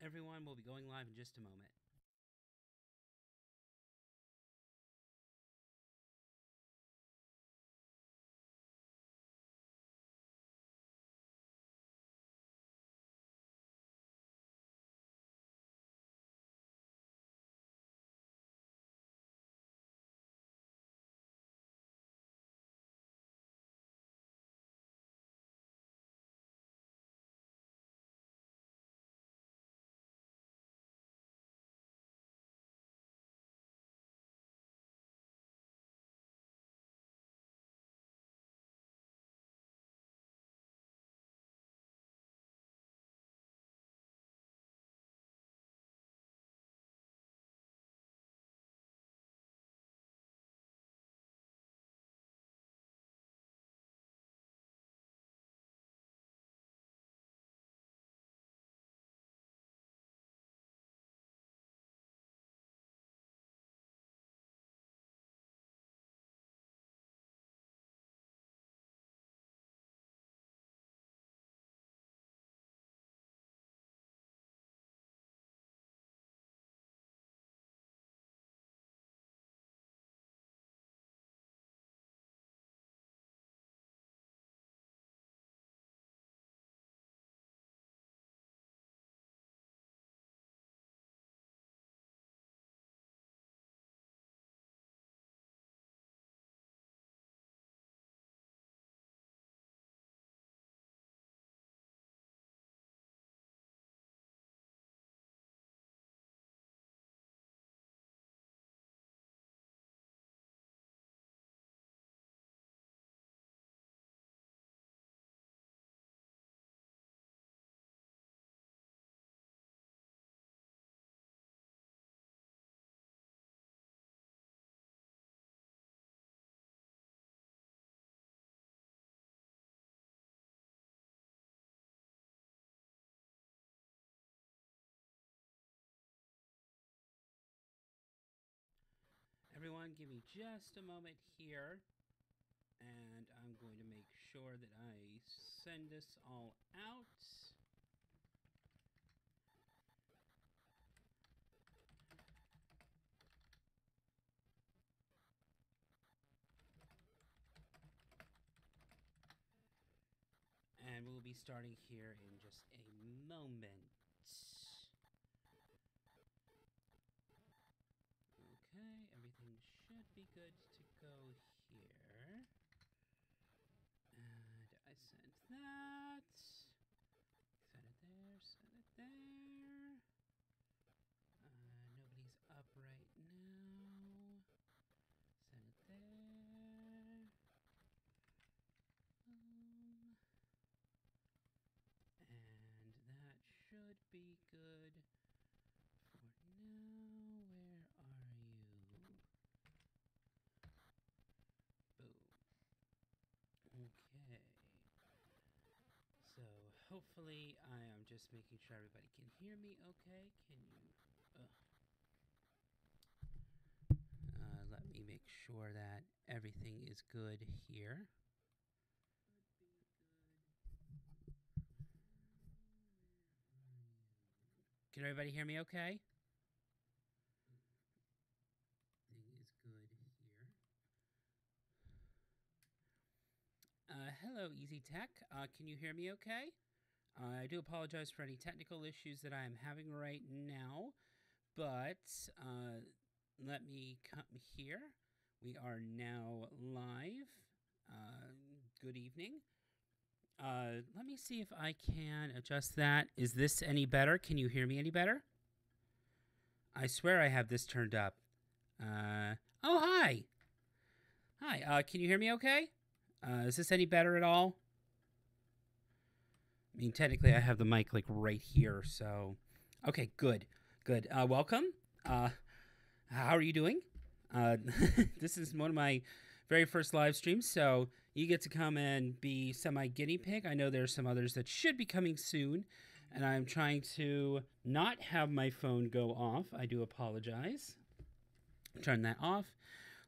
everyone. We'll be going live in just a moment. Everyone, give me just a moment here, and I'm going to make sure that I send this all out. And we'll be starting here in just a moment. Okay, everything should be good to go here. And I sent that. Set it there, set it there. Nobody's up right now. Set it there. And that should be good for now. Where are you? Boom. Okay. So hopefully I am just making sure everybody can hear me okay. Can you... let me make sure that everything is good here. Can everybody hear me okay? Everything is good here. Hello, Easy Tech. Can you hear me okay? I do apologize for any technical issues that I am having right now, but let me come here. We are now live. Good evening. Let me see if I can adjust that. Is this any better? Can you hear me any better? I swear I have this turned up. Oh, hi. Hi, can you hear me okay? Is this any better at all? I mean, technically I have the mic like right here, so... Okay, good. Good. Welcome. How are you doing? This is one of my very first live streams, so you get to come and be semi-guinea pig. I know there's some others that should be coming soon, and I'm trying to not have my phone go off. I do apologize. Turn that off.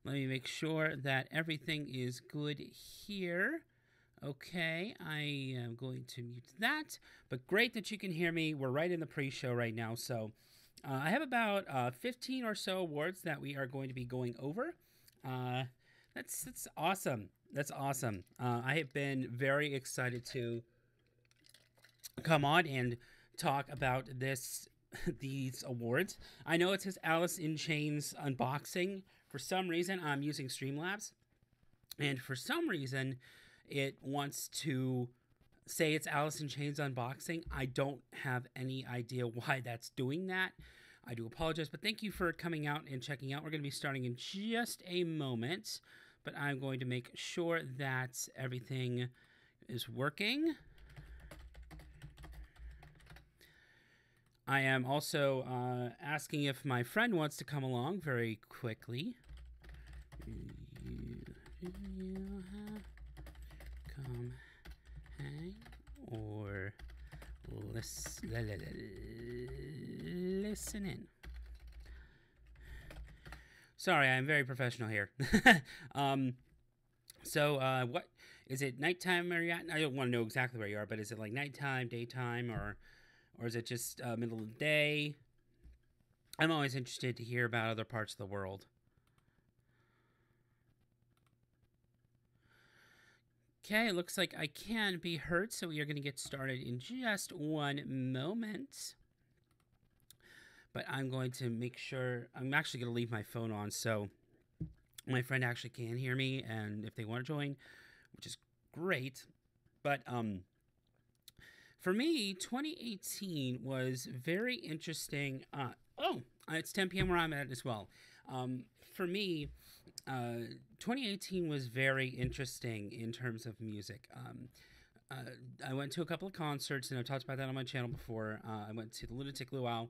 Let me make sure that everything is good here. Okay, I am going to mute that. But great that you can hear me. We're right in the pre-show right now, so I have about 15 or so awards that we are going to be going over. Uh, that's awesome. That's awesome. I have been very excited to come on and talk about these awards. I know it says Alice in Chains unboxing. For some reason, I'm using Streamlabs, and for some reason, it wants to say it's Alice in Chains unboxing. I don't have any idea why that's doing that. I do apologize, but thank you for coming out and checking out. We're going to be starting in just a moment, but I'm going to make sure that everything is working. I am also asking if my friend wants to come along very quickly. Come hang or listen in. Sorry, I'm very professional here. What is it? Nighttime are you at? I don't want to know exactly where you are, but is it like nighttime, daytime, or is it just middle of the day? I'm always interested to hear about other parts of the world. Okay, it looks like I can be heard, so we are going to get started in just one moment. But I'm going to make sure, I'm actually going to leave my phone on so my friend actually can hear me, and if they want to join, which is great. But for me, 2018 was very interesting. It's 10 p.m. where I'm at as well. For me, 2018 was very interesting in terms of music. I went to a couple of concerts, and I've talked about that on my channel before. I went to the Lunatic Luau,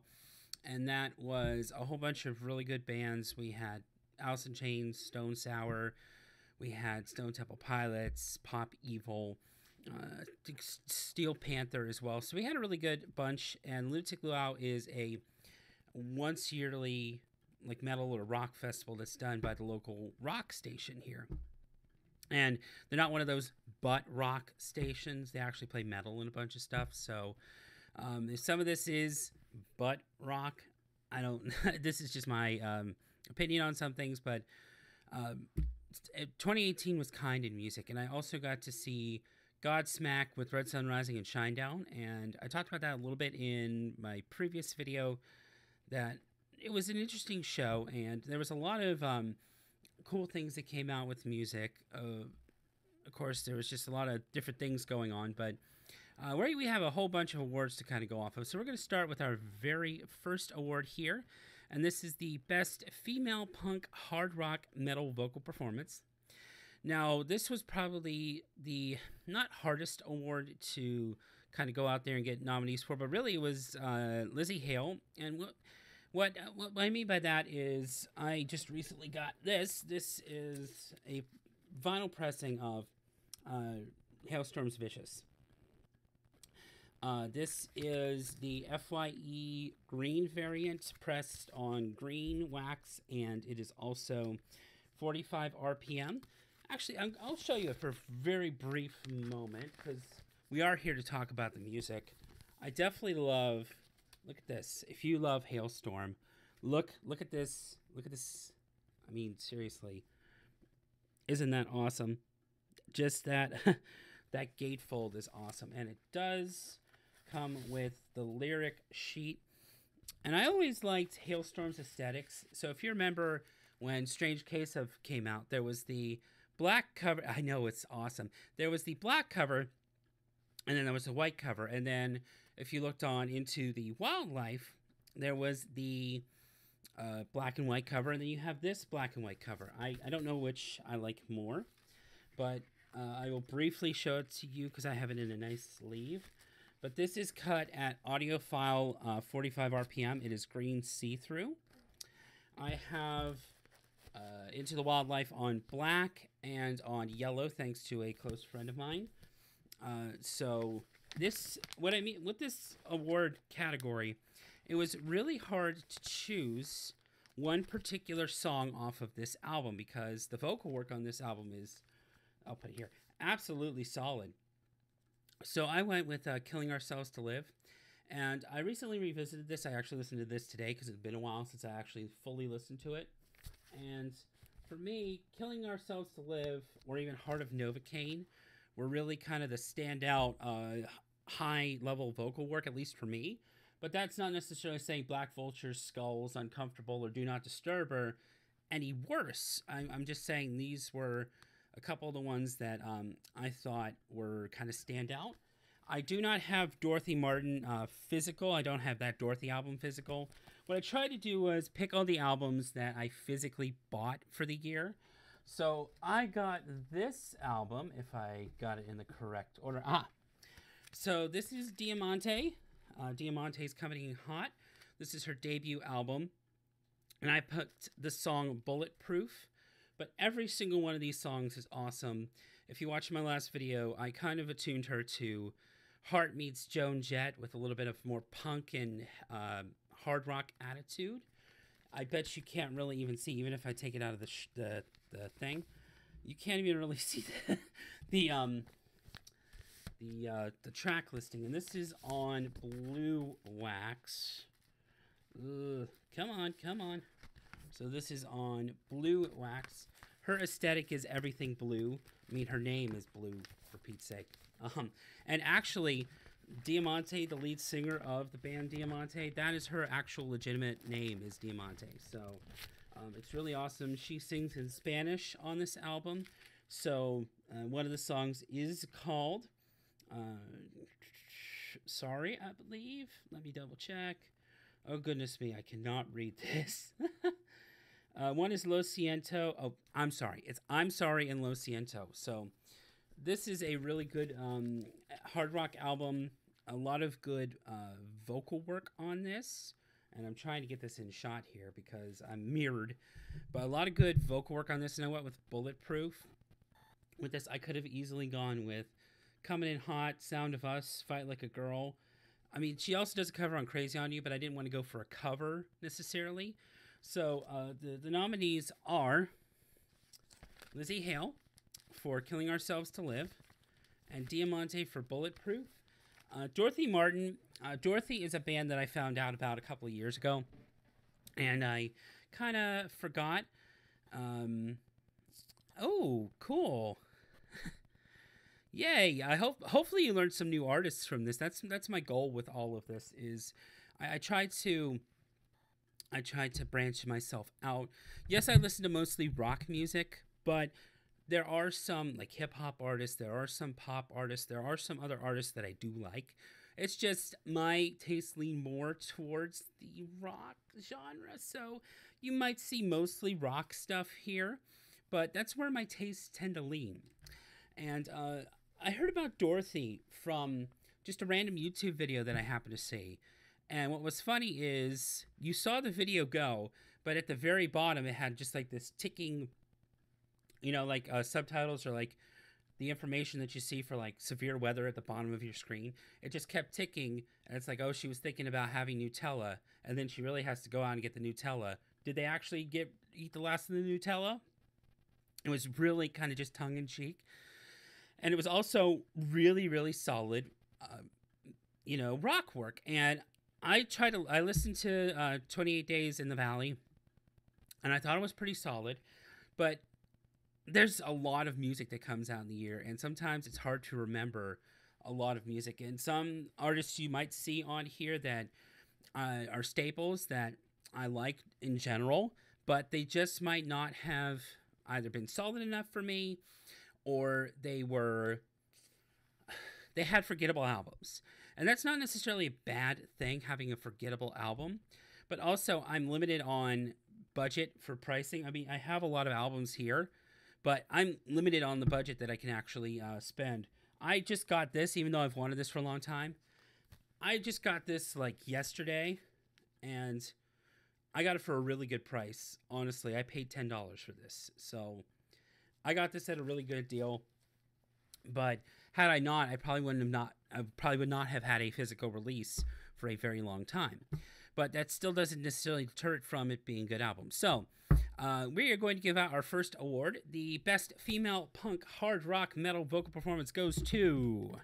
and that was a whole bunch of really good bands. We had Alice in Chains, Stone Sour, we had Stone Temple Pilots, Pop Evil, Steel Panther as well. So we had a really good bunch, and Lunatic Luau is a once yearly like metal or rock festival that's done by the local rock station here. And they're not one of those butt rock stations. They actually play metal and a bunch of stuff. So if some of this is butt rock, I don't this is just my opinion on some things, but 2018 was kind in music, and I also got to see Godsmack with Red Sun Rising and Shinedown, and I talked about that a little bit in my previous video, that it was an interesting show, and there was a lot of cool things that came out with music. Of course, there was just a lot of different things going on, but we have a whole bunch of awards to kind of go off of. So we're going to start with our very first award here, and this is the Best Female Punk Hard Rock Metal Vocal Performance. Now, this was probably the not hardest award to kind of go out there and get nominees for, but really it was Lizzie Hale. And what I mean by that is I just recently got this. This is a vinyl pressing of Hailstorm's Vicious. This is the FYE green variant pressed on green wax, and it is also 45 RPM. Actually, I'll show you for a very brief moment, because we are here to talk about the music. I definitely love, look at this. If you love Hailstorm, look at this. Look at this. I mean, seriously. Isn't that awesome? Just that, that gatefold is awesome. And it does come with the lyric sheet. And I always liked Hailstorm's aesthetics. So if you remember when Strange Case of came out, there was the black cover. I know, it's awesome. There was the black cover, and then there was the white cover. And then if you looked on into the Wildlife, there was the black and white cover, and then you have this black and white cover. I don't know which I like more, but I will briefly show it to you because I have it in a nice sleeve. But this is cut at audiophile 45 RPM. It is green see-through. I have Into the Wildlife on black and on yellow, thanks to a close friend of mine. So this, what I mean with this award category, it was really hard to choose one particular song off of this album, because the vocal work on this album is, I'll put it here, absolutely solid. So I went with Killing Ourselves to Live. And I recently revisited this. I actually listened to this today because it's been a while since I actually fully listened to it. And for me, Killing Ourselves to Live, or even Heart of Novocaine, were really kind of the standout high level vocal work, at least for me. But that's not necessarily saying Black Vulture's Skulls, Uncomfortable, or Do Not Disturb are any worse. I'm just saying these were a couple of the ones that I thought were kind of standout. I do not have Dorothy Martin physical. I don't have that Dorothy album physical. What I tried to do was pick all the albums that I physically bought for the year. So I got this album, if I got it in the correct order. So this is Diamante. Diamante's coming in hot. This is her debut album. And I picked the song Bulletproof. But every single one of these songs is awesome. If you watched my last video, I kind of attuned her to Heart meets Joan Jett with a little bit of more punk and hard rock attitude. I bet you can't really even see, even if I take it out of the thing, you can't even really see the track listing. And this is on Blue Wax. Ugh, come on. So this is on Blue Wax. Her aesthetic is everything blue. I mean, her name is Blue, for Pete's sake. And actually, Diamante, the lead singer of the band Diamante, that is her actual legitimate name, is Diamante. So it's really awesome. She sings in Spanish on this album. So one of the songs is called Sorry, I believe. Let me double check. Oh, goodness me, I cannot read this. One is Lo Siento. Oh, I'm sorry. It's I'm Sorry and Lo Siento. So this is a really good hard rock album. A lot of good vocal work on this. And I'm trying to get this in shot here because I'm mirrored. But a lot of good vocal work on this. You know what? With Bulletproof, with this, I could have easily gone with Coming in Hot, Sound of Us, Fight Like a Girl. I mean, she also does a cover on Crazy on You, but I didn't want to go for a cover necessarily. So the nominees are Lizzie Hale for Killing Ourselves to Live and Diamante for Bulletproof. Dorothy Martin. Dorothy is a band that I found out about a couple of years ago, and I kind of forgot. Oh, cool. Yay! Hopefully you learned some new artists from this. That's my goal with all of this. Is I tried to branch myself out. Yes, I listen to mostly rock music, but there are some like hip hop artists, there are some pop artists, there are some other artists that I do like. It's just my taste lean more towards the rock genre, so you might see mostly rock stuff here, but that's where my tastes tend to lean. And I heard about Dorothy from just a random YouTube video that I happened to see. And what was funny is you saw the video go, but at the very bottom it had just like this ticking, like subtitles or like the information that you see for like severe weather at the bottom of your screen. It just kept ticking, and it's like, oh, she was thinking about having Nutella, and then she really has to go out and get the Nutella. Did they actually eat the last of the Nutella? It was really kind of just tongue-in-cheek. And it was also really, really solid, rock work. And I listened to 28 Days in the Valley, and I thought it was pretty solid, but there's a lot of music that comes out in the year, and sometimes it's hard to remember a lot of music. And some artists you might see on here that are staples that I like in general, but they just might not have either been solid enough for me, or they had forgettable albums. And that's not necessarily a bad thing, having a forgettable album, but also I'm limited on budget for pricing. I mean, I have a lot of albums here, but I'm limited on the budget that I can actually spend. I just got this, even though I've wanted this for a long time. I just got this like yesterday, and I got it for a really good price. Honestly, I paid $10 for this. So I got this at a really good deal. But had I not, I probably would not have had a physical release for a very long time. but that still doesn't necessarily deter it from it being a good album. So, we are going to give out our first award. The Best Female Punk Hard Rock Metal Vocal Performance goes to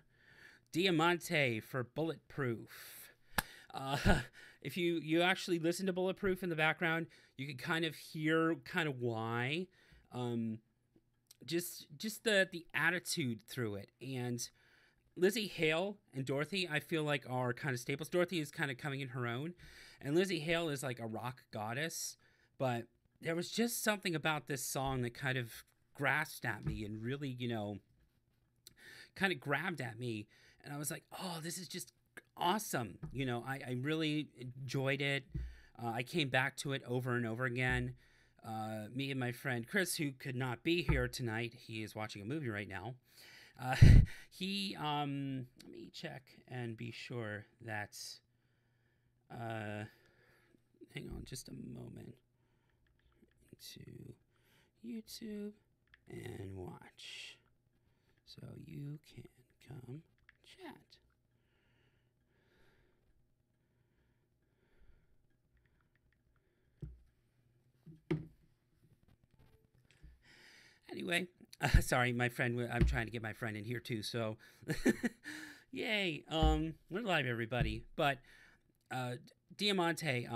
Diamante for Bulletproof. If you actually listen to Bulletproof in the background, you can kind of hear kind of why. Just the attitude through it. And Lizzie Hale and Dorothy, I feel like, are kind of staples. Dorothy is kind of coming in her own, and Lizzie Hale is like a rock goddess. But there was just something about this song that kind of grasped at me and really, kind of grabbed at me. And I was like, oh, this is just awesome. I really enjoyed it. I came back to it over and over again. Me and my friend Chris, who could not be here tonight, he is watching a movie right now. Let me check and be sure that's, hang on just a moment. Into YouTube and watch. So you can come chat. Anyway, sorry, my friend. I'm trying to get my friend in here too. So, yay! We're live, everybody. But Diamante,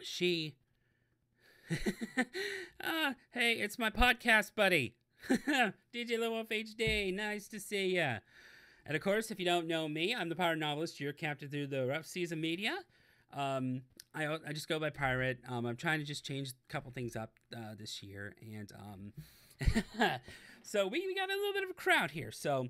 she. Hey, it's my podcast buddy, DJ Lowolf HD. Nice to see ya. And of course, if you don't know me, I'm the pirate novelist. You're captured through the rough seas of media. I just go by pirate. I'm trying to just change a couple things up this year, and so we got a little bit of a crowd here. So,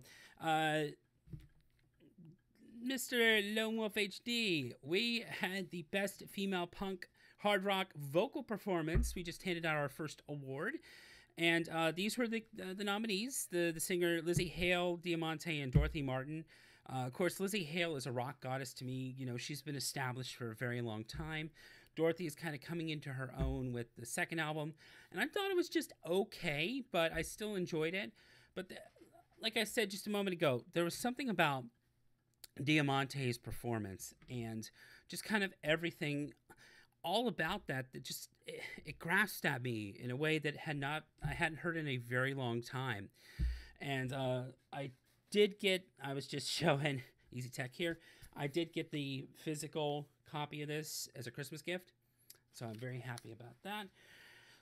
Mr. Lone Wolf HD, we had the Best Female Punk Hard Rock Vocal Performance. We just handed out our first award, and these were the nominees: the singer Lizzie Hale, Diamante, and Dorothy Martin. Of course, Lizzie Hale is a rock goddess to me. She's been established for a very long time. Dorothy is kind of coming into her own with the second album, and I thought it was just okay, but I still enjoyed it. But like I said just a moment ago, there was something about Diamante's performance and just kind of everything all about that just it grasped at me in a way that I hadn't heard in a very long time. And I was just showing Easy Tech here. I did get the physical copy of this as a Christmas gift, so I'm very happy about that.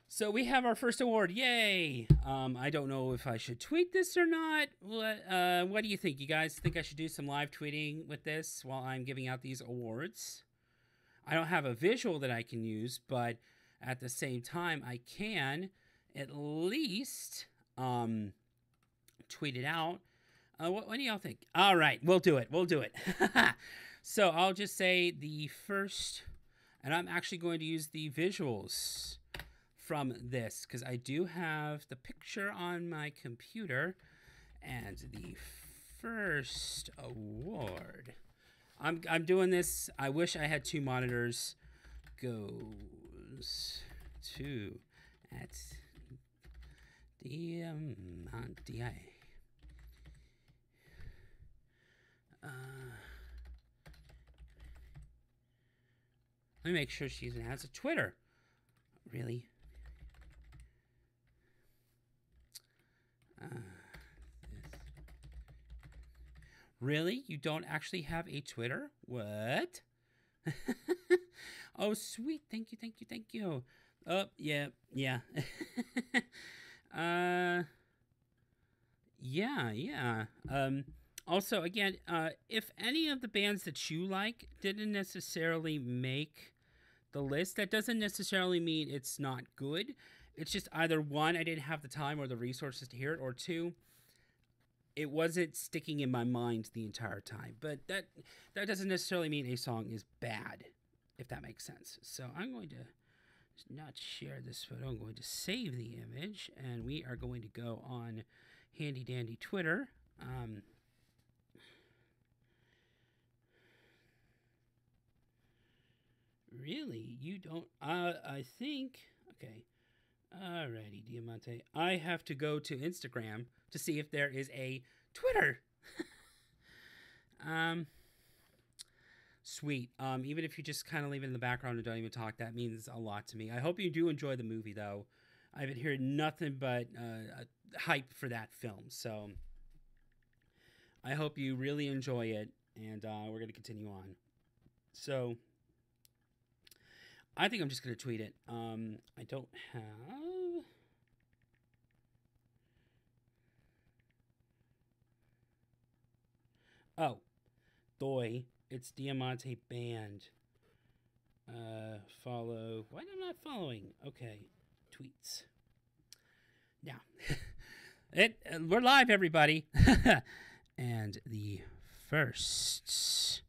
So we have our first award. Yay! I don't know if I should tweet this or not. What do you think? You guys think I should do some live tweeting with this while I'm giving out these awards? I don't have a visual that I can use, but at the same time, I can at least tweet it out. What do y'all think? All right, we'll do it. So I'll just say the first, and I'm actually going to use the visuals from this because I do have the picture on my computer. And the first award, I'm doing this. I wish I had two monitors. Goes to at Diamante. Let me make sure she even has a Twitter. Really? Really? You don't actually have a Twitter? What? Oh, sweet. Thank you. Oh, yeah. Yeah. Also, again, if any of the bands that you like didn't necessarily make the list, that doesn't necessarily mean it's not good. It's just either one, I didn't have the time or the resources to hear it, or two, it wasn't sticking in my mind the entire time. But that doesn't necessarily mean a song is bad, if that makes sense. So I'm going to not share this photo. I'm going to save the image, and we are going to go on handy dandy Twitter. Really? You don't? I think. Okay. Alrighty, Diamante. I have to go to Instagram to see if there is a Twitter. Sweet. Even if you just kind of leave it in the background and don't even talk, that means a lot to me. I hope you do enjoy the movie, though. I've been hearing nothing but hype for that film. So I hope you really enjoy it, and we're going to continue on. So I think I'm just going to tweet it. I don't have. Oh, Doy. It's Diamante Band. Follow. Why am I not following? Okay. Tweets. Now, we're live, everybody. And the first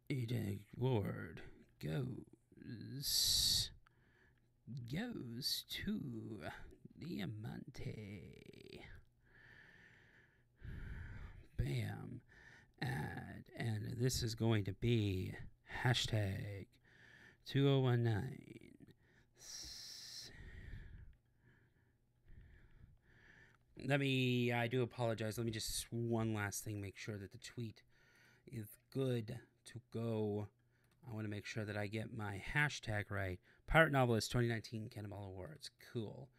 award goes to Diamante. Bam. And this is going to be hashtag 2019. I do apologize. Let me just one last thing, make sure that the tweet is good to go. I want to make sure that I get my hashtag right. Pirate Novelist 2019 Cannonball Awards. Cool.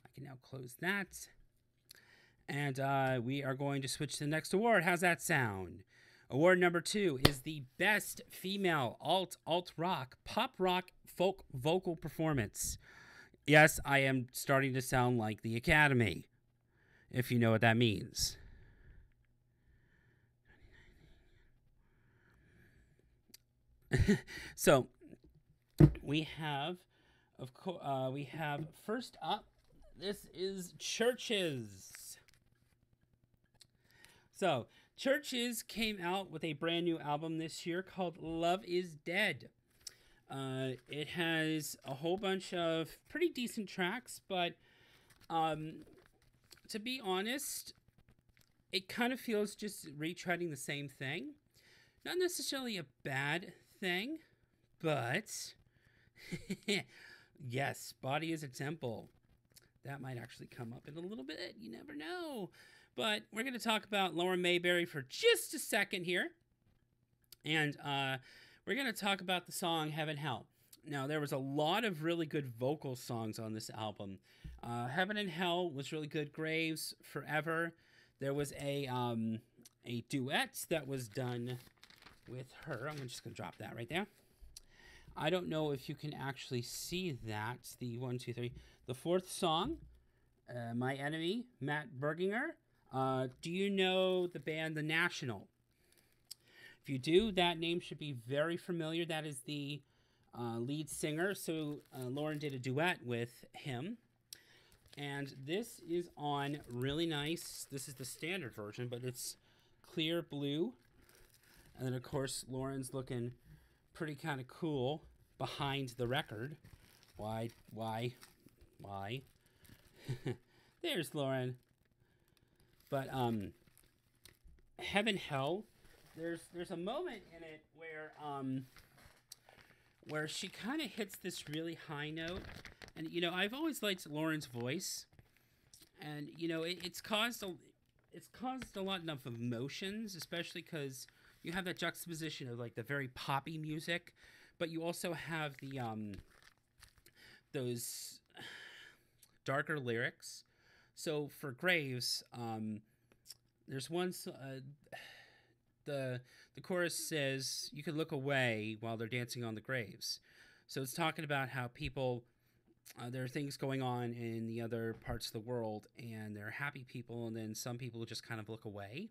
I can now close that. And we are going to switch to the next award. How's that sound? Award number 2 is the Best Female Alt Rock, Pop Rock Folk Vocal Performance. Yes, I am starting to sound like the Academy, if you know what that means. So, we have first up, this is Churches. So, Churches came out with a brand new album this year called Love is Dead. It has a whole bunch of pretty decent tracks, but to be honest, it kind of feels just retreading the same thing. Not necessarily a bad thing, but yes, Body is a Temple. That might actually come up in a little bit. You never know. But we're going to talk about Lauren Mayberry for just a second here. And we're going to talk about the song Heaven Hell. Now, there was a lot of really good vocal songs on this album. Heaven and Hell was really good. Graves, Forever. There was a duet that was done with her. I'm just going to drop that right there. I don't know if you can actually see that. The 1, 2, 3. The fourth song, My Enemy, Matt Berginger. Do you know the band The National? If you do, that name should be very familiar. That is the lead singer. So Lauren did a duet with him. And this is on really nice. This is the standard version, but it's clear blue. And then, of course, Lauren's looking pretty kind of cool behind the record. Why? There's Lauren. But Heaven Hell, there's a moment in it where she kind of hits this really high note, and I've always liked Lauren's voice, and it's caused a lot of emotions, especially because you have that juxtaposition of like the very poppy music, but you also have the those darker lyrics. So for Graves, there's one. The chorus says, "You can look away while they're dancing on the graves." So it's talking about how people, there are things going on in the other parts of the world, and they're happy people, and then some people just kind of look away.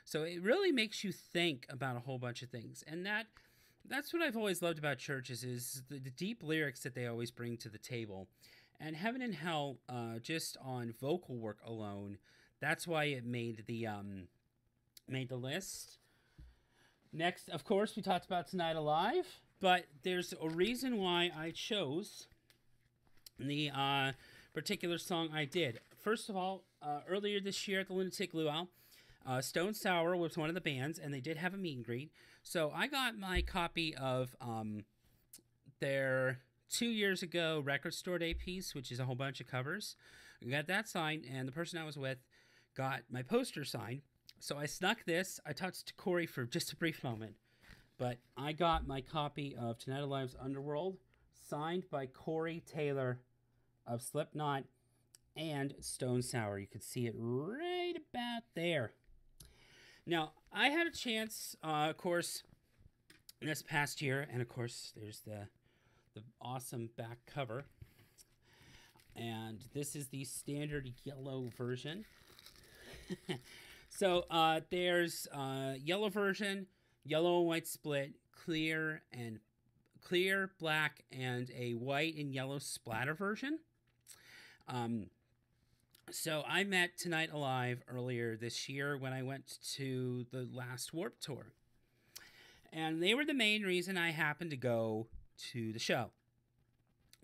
So it really makes you think about a whole bunch of things, and that's what I've always loved about Churches is the deep lyrics that they always bring to the table. And Heaven and Hell, just on vocal work alone, that's why it made the list. Next, of course, we talked about Tonight Alive, but there's a reason why I chose the particular song I did. First of all, earlier this year at the Lunatic Luau, Stone Sour was one of the bands, and they did have a meet and greet. So I got my copy of their 2 years ago Record Store Day piece, which is a whole bunch of covers. I got that signed, and the person I was with got my poster signed. So I snuck this. I talked to Corey for just a brief moment, but I got my copy of Tonight Alive's Underworld signed by Corey Taylor of Slipknot and Stone Sour. You can see it right about there. Now, I had a chance, of course, this past year, and of course, there's the awesome back cover. And this is the standard yellow version. So there's yellow version, yellow and white split, clear, black, and a white and yellow splatter version. So I met Tonight Alive earlier this year when I went to the last Warped Tour. And they were the main reason I happened to go to the show.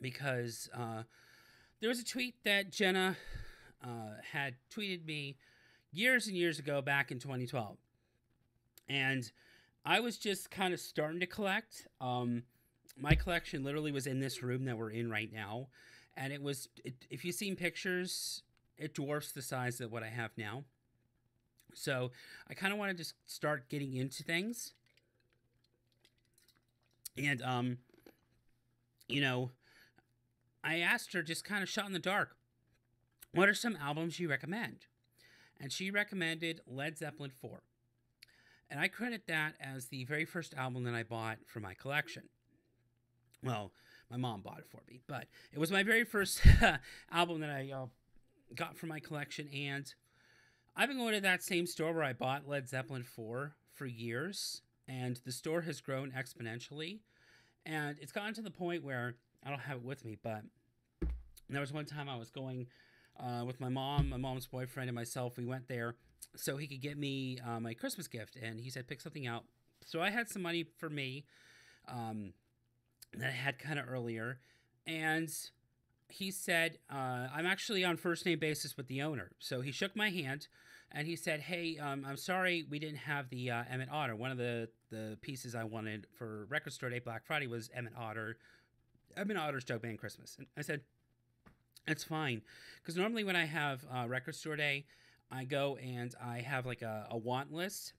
Because there was a tweet that Jenna had tweeted me years and years ago back in 2012. And I was just kind of starting to collect. My collection literally was in this room that we're in right now. And if you've seen pictures, it dwarfs the size of what I have now. So I kind of wanted to start getting into things. And, I asked her, just kind of shot in the dark, what are some albums you recommend? And she recommended Led Zeppelin 4. And I credit that as the very first album that I bought for my collection. Well, my mom bought it for me, but it was my very first album that I got for my collection. And I've been going to that same store where I bought Led Zeppelin 4 for years. And the store has grown exponentially. And it's gotten to the point where, I don't have it with me, but there was one time I was going with my mom's boyfriend, and myself. We went there so he could get me my Christmas gift. And he said, pick something out. So I had some money for me that I had kind of earlier. And he said, I'm actually on first name basis with the owner. So he shook my hand. And he said, hey, I'm sorry we didn't have the Emmett Otter. One of the pieces I wanted for Record Store Day Black Friday was Emmett Otter's Jug Band Christmas. And I said, it's fine. Because normally when I have Record Store Day, I go and I have like a want list.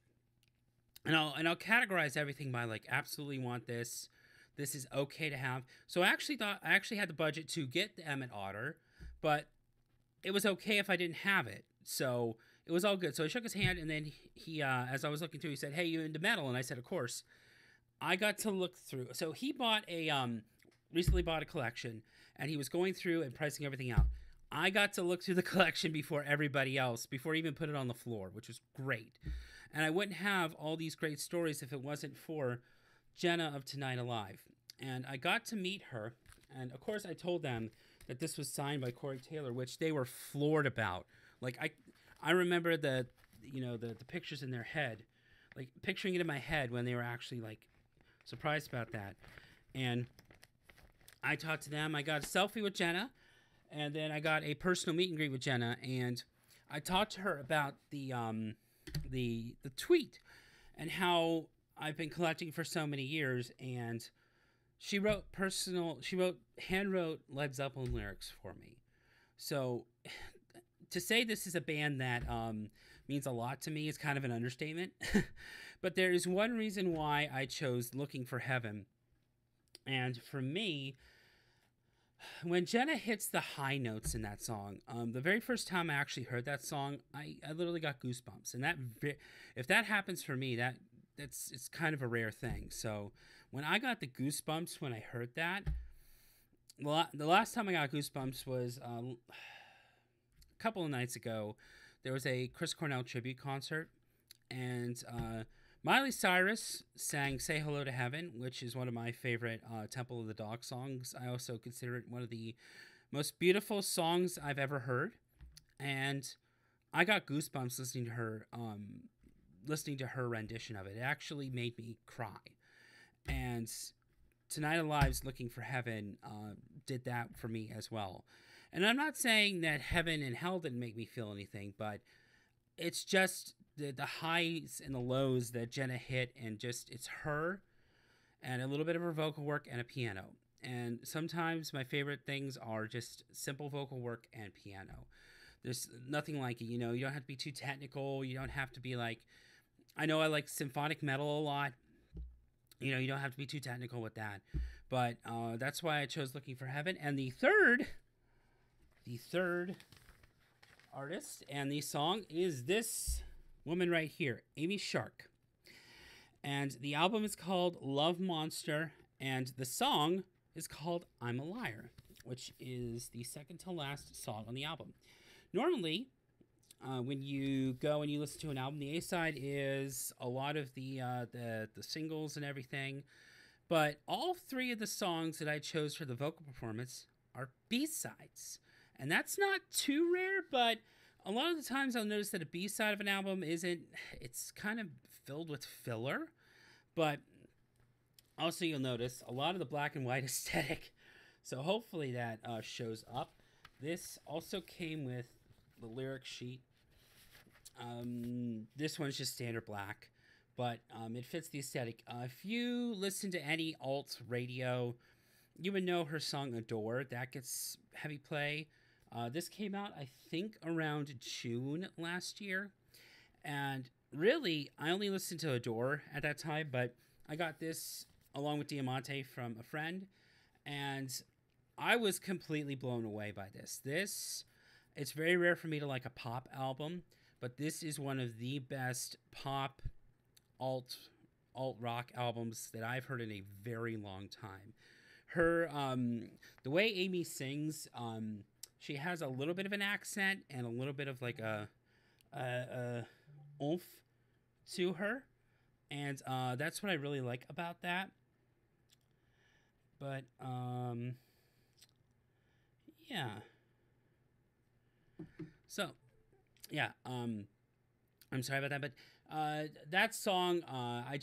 And I'll categorize everything by like, absolutely want this. This is okay to have. So I actually had the budget to get the Emmett Otter, but it was okay if I didn't have it. So it was all good. So I shook his hand, and then he as I was looking through, he said, hey, you into metal? And I said, of course. I got to look through. So he recently bought a collection, and he was going through and pricing everything out. I got to look through the collection before everybody else, before he even put it on the floor, which was great. And I wouldn't have all these great stories if it wasn't for Jenna of Tonight Alive. And I got to meet her, and of course I told them that this was signed by Corey Taylor, which they were floored about. Like, I remember the pictures in their head, like picturing it in my head when they were actually like surprised about that. And I talked to them. I got a selfie with Jenna, and then I got a personal meet and greet with Jenna, and I talked to her about the tweet and how I've been collecting for so many years. And she hand-wrote Led Zeppelin lyrics for me. So to say this is a band that means a lot to me is kind of an understatement. But there is one reason why I chose Looking for Heaven. And for me, when Jenna hits the high notes in that song, the very first time I actually heard that song, I literally got goosebumps. And if that happens for me, it's kind of a rare thing. So when I got the goosebumps when I heard that, the last time I got goosebumps was a couple of nights ago. There was a Chris Cornell tribute concert, and Miley Cyrus sang Say Hello to Heaven, which is one of my favorite Temple of the Dog songs. I also consider it one of the most beautiful songs I've ever heard. And I got goosebumps listening to her rendition of it. It actually made me cry. And Tonight Alive's Looking for Heaven did that for me as well. And I'm not saying that heaven and hell didn't make me feel anything, but it's just the highs and the lows that Jenna hit, and just it's her and a little bit of her vocal work and a piano. And sometimes my favorite things are just simple vocal work and piano. There's nothing like it, you don't have to be too technical. You don't have to be like, I know I like symphonic metal a lot. You don't have to be too technical with that. But that's why I chose Looking for Heaven. And the third artist and the song is this woman right here, Amy Shark. And the album is called Love Monster, and the song is called I'm a Liar, which is the second to last song on the album. Normally, when you go and you listen to an album, the A-side is a lot of the singles and everything, but all three of the songs that I chose for the vocal performance are B-sides. And that's not too rare, but a lot of the times I'll notice that a B-side of an album it's kind of filled with filler, but also you'll notice a lot of the black and white aesthetic, so hopefully that shows up. This also came with the lyric sheet. This one's just standard black, but it fits the aesthetic. If you listen to any alt radio, you would know her song Adore. That gets heavy play. This came out, I think, around June last year. And really, I only listened to Adore at that time, but I got this along with Diamante from a friend. And I was completely blown away by this. It's very rare for me to like a pop album, but this is one of the best pop alt rock albums that I've heard in a very long time. Her the way Amy sings, she has a little bit of an accent and a little bit of like a oomph to her, and that's what I really like about that. But yeah. So, yeah, I'm sorry about that, but that song, I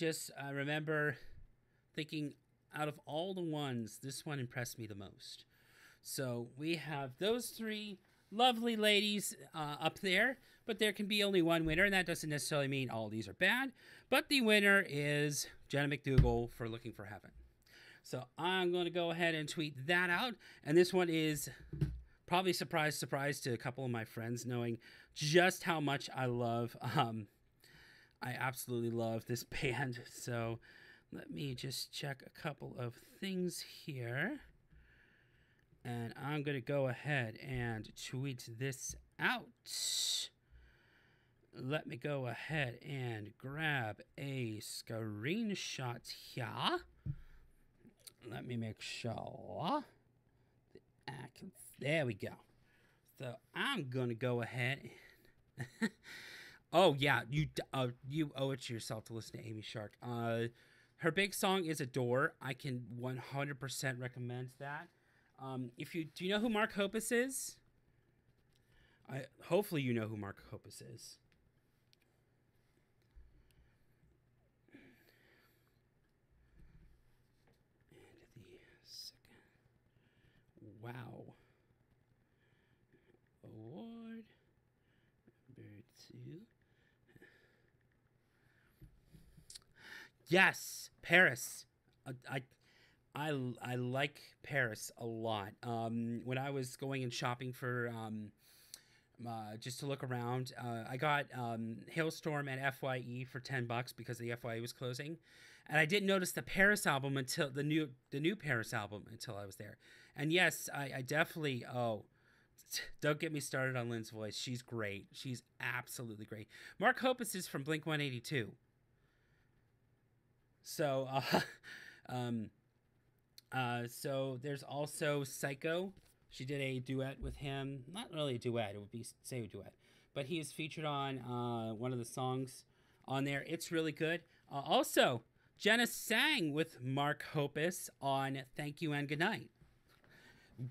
remember thinking, out of all the ones, this one impressed me the most. So we have those three lovely ladies up there, but there can be only one winner, and that doesn't necessarily mean all these are bad, but the winner is Jenna McDougall for Looking for Heaven. So I'm going to go ahead and tweet that out, and this one is probably surprise to a couple of my friends, knowing just how much I love, I absolutely love this band. So let me just check a couple of things here. And I'm going to go ahead and tweet this out. Let me go ahead and grab a screenshot here. Let me make sure. There we go. So I'm going to go ahead and... Oh, yeah, you owe it to yourself to listen to Amy Shark. Her big song is Adore. I can 100% recommend that. Do you know who Mark Hoppus is? Hopefully you know who Mark Hoppus is. And the second Wow Award number 2. Yes, Paris. I like Paris a lot. When I was going and shopping for just to look around, I got Hailstorm at FYE for $10 because the FYE was closing, and I didn't notice the Paris album until the new Paris album until I was there. And yes, I definitely don't get me started on Lynn's voice. She's great. She's absolutely great. Mark Hoppus is from Blink 182. So so there's also Psycho. She did a duet with him. Not really a duet. It would be say a duet. But he is featured on one of the songs on there. It's really good. Also, Jenna sang with Mark Hoppus on Thank You and Goodnight.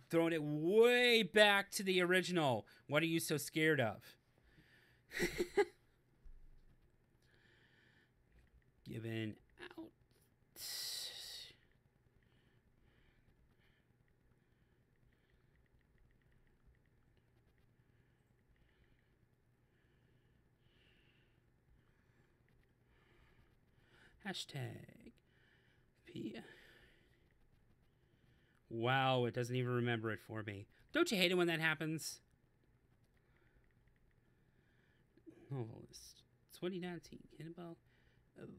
Throwing it way back to the original. What are you so scared of? Given out. Hashtag P. Wow, it doesn't even remember it for me. Don't you hate it when that happens? Novelist 2019 Cannonball Awards.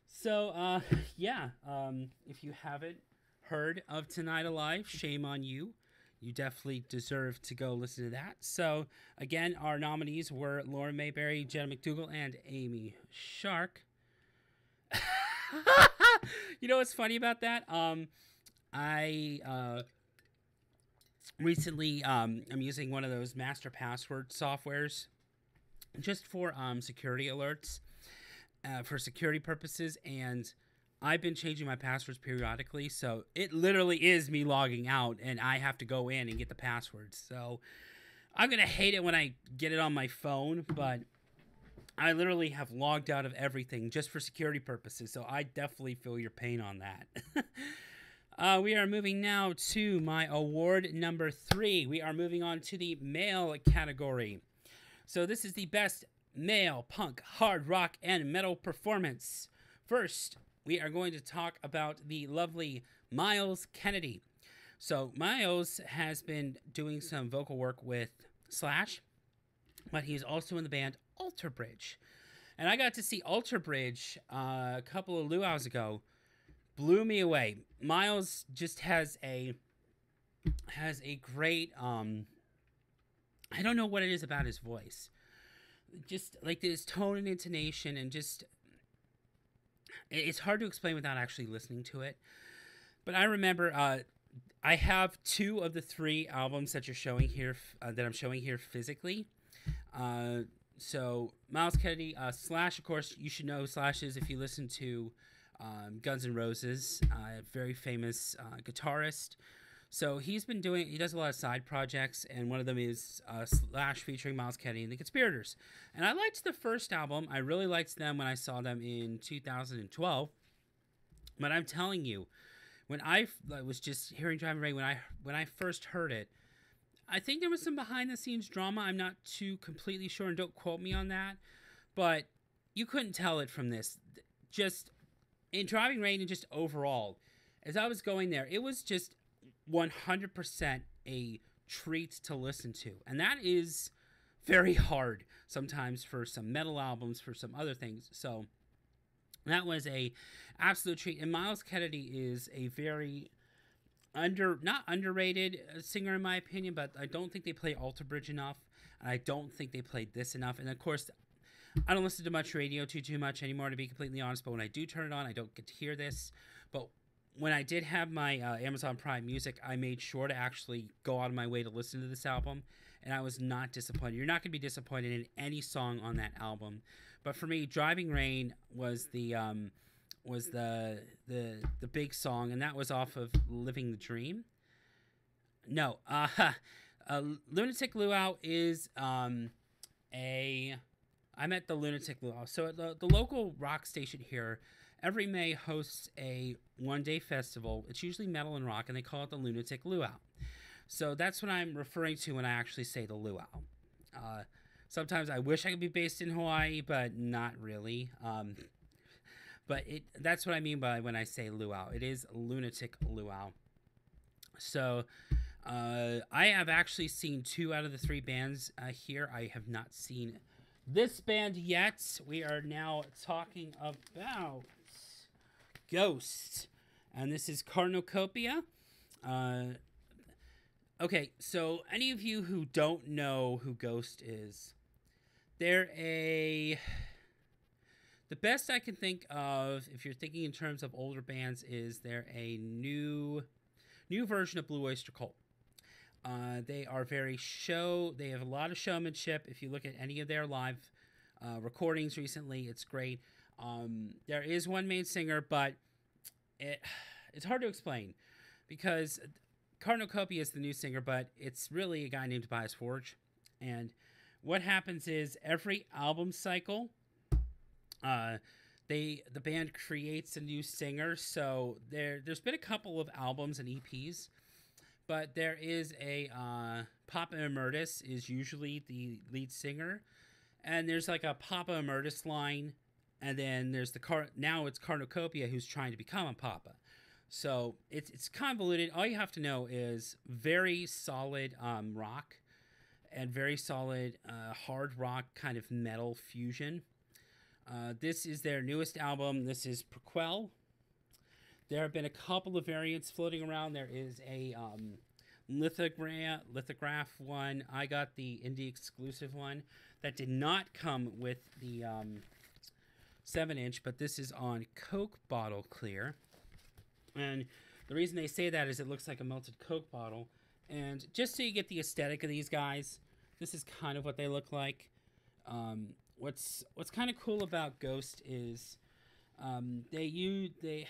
So, yeah, if you haven't heard of Tonight Alive, shame on you. You definitely deserve to go listen to that. So, again, our nominees were Lauren Mayberry, Jenna McDougall, and Amy Shark. You know what's funny about that? I recently I'm using one of those master password softwares just for security alerts, for security purposes, and I've been changing my passwords periodically, so it literally is me logging out, and I have to go in and get the passwords. So I'm gonna hate it when I get it on my phone, but I literally have logged out of everything just for security purposes, so I definitely feel your pain on that. We are moving now to my award number 3. We are moving on to the male category. So this is the best male punk, hard rock, and metal performance. First, we are going to talk about the lovely Miles Kennedy. So Miles has been doing some vocal work with Slash, but he's also in the band Alter Bridge. And I got to see Alter Bridge a couple of luau's ago. Blew me away. Miles just has a great I don't know what it is about his voice. Just like his tone and intonation, and just it's hard to explain without actually listening to it. But I remember I have 2 of the 3 albums that you're showing here that I'm showing here physically. So Miles Kennedy, Slash, of course, you should know Slash is, if you listen to Guns N' Roses, very famous guitarist. So he does a lot of side projects, and one of them is Slash featuring Miles Kennedy and the Conspirators. And I liked the first album. I really liked them when I saw them in 2012. But I'm telling you, when I was just hearing Driving Rain, when I first heard it, I think there was some behind the scenes drama. I'm not too completely sure, and don't quote me on that. But you couldn't tell it from this. Just in Driving Rain and just overall, as I was going there, it was just 100% a treat to listen to. And that is very hard sometimes for some metal albums, for some other things. So that was a absolute treat. And Miles Kennedy is a very not underrated singer in my opinion, but I don't think they play Alter Bridge enough, and I don't think they played this enough. And of course, I don't listen to much radio too much anymore, to be completely honest, but when I do turn it on, I don't get to hear this. But when I did have my Amazon Prime Music, I made sure to actually go out of my way to listen to this album, and I was not disappointed. You're not going to be disappointed in any song on that album. But for me, Driving Rain was the big song, and that was off of Living the Dream. No, Lunatic Luau is I'm at the Lunatic Luau. So at the local rock station here, every May hosts a one-day festival. It's usually metal and rock, and they call it the Lunatic Luau. So that's what I'm referring to when I actually say the luau. Sometimes I wish I could be based in Hawaii, but not really. But that's what I mean by when I say luau. It is Lunatic Luau. So I have actually seen 2 out of the 3 bands here. I have not seen this band yet. We are now talking about Ghost. And this is Cornucopia. Okay, so any of you who don't know who Ghost is, the best I can think of, if you're thinking in terms of older bands, is they're a new version of Blue Oyster Cult. They are they have a lot of showmanship. If you look at any of their live recordings recently, it's great. There is one main singer, but it's hard to explain because Cornucopia is the new singer, but it's really a guy named Tobias Forge. And what happens is every album cycle, the band creates a new singer. So there's been a couple of albums and EPs, but there is a Papa Emeritus is usually the lead singer, and there's like a Papa Emeritus line, and then there's now it's Cornucopia who's trying to become a Papa. So it's convoluted. All you have to know is very solid rock, and very solid hard rock kind of metal fusion. This is their newest album. This is Prequel. There have been a couple of variants floating around. There is a lithograph one. I got the indie exclusive one that did not come with the 7-inch, but this is on Coke bottle clear. And the reason they say that is it looks like a melted Coke bottle. And just so you get the aesthetic of these guys, this is kind of what they look like. What's kind of cool about Ghost is they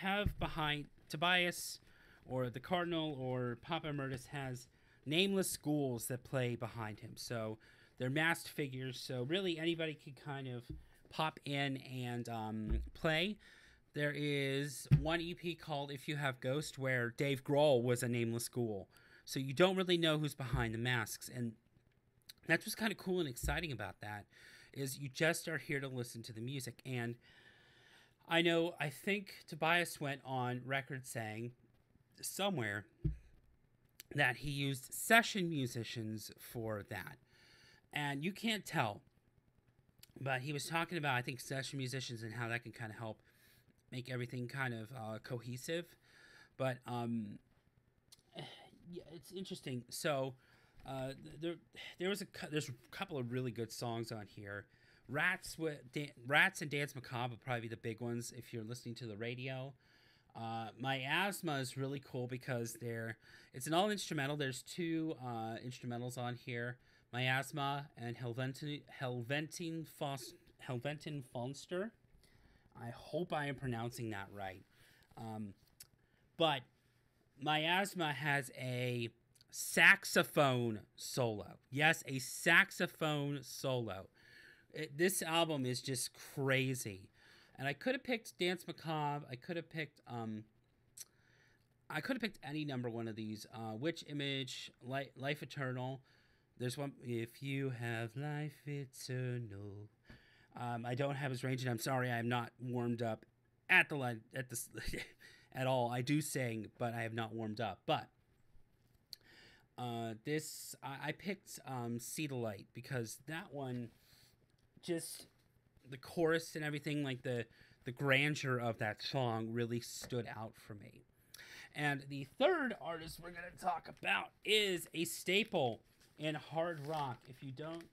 have behind Tobias or the Cardinal or Papa Emeritus has nameless ghouls that play behind him. So they're masked figures. So really anybody can kind of pop in and play. There is one EP called If You Have Ghost where Dave Grohl was a nameless ghoul. So you don't really know who's behind the masks. And that's what's kind of cool and exciting about that is you just are here to listen to the music. And I think Tobias went on record saying somewhere that he used session musicians for that. And you can't tell. But he was talking about, I think, session musicians and how that can kind of help make everything kind of cohesive. But yeah, it's interesting. So there's a couple of really good songs on here. Rats and Dance Macabre will probably be the big ones if you're listening to the radio. My Asthma is really cool because it's an all instrumental. There's two instrumentals on here. My Asthma and Helventine Fonster. I hope I am pronouncing that right. But My Asthma has a saxophone solo. Yes, a saxophone solo. This album is just crazy. And I could have picked Dance Macabre. I could have picked any number one of these. Witch Image, Life Eternal. There's one, If You Have Life Eternal. I don't have his range, and I'm sorry I am not warmed up at at all. I do sing, but I have not warmed up. But I picked See the Light because that one, just the chorus and everything, like the grandeur of that song really stood out for me. And the third artist we're going to talk about is a staple in hard rock. If you don't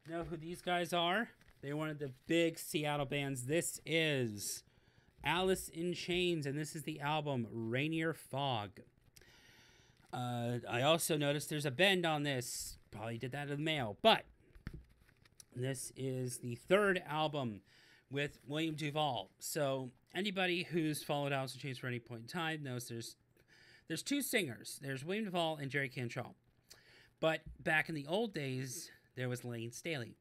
know who these guys are, they're one of the big Seattle bands. This is Alice in Chains, and this is the album Rainier Fog. I also noticed there's a bend on this. Probably did that in the mail, but this is the third album with William Duvall. So anybody who's followed Alice in Chains for any point in time knows there's two singers. There's William Duvall and Jerry Cantrell. But back in the old days, there was Lane Staley.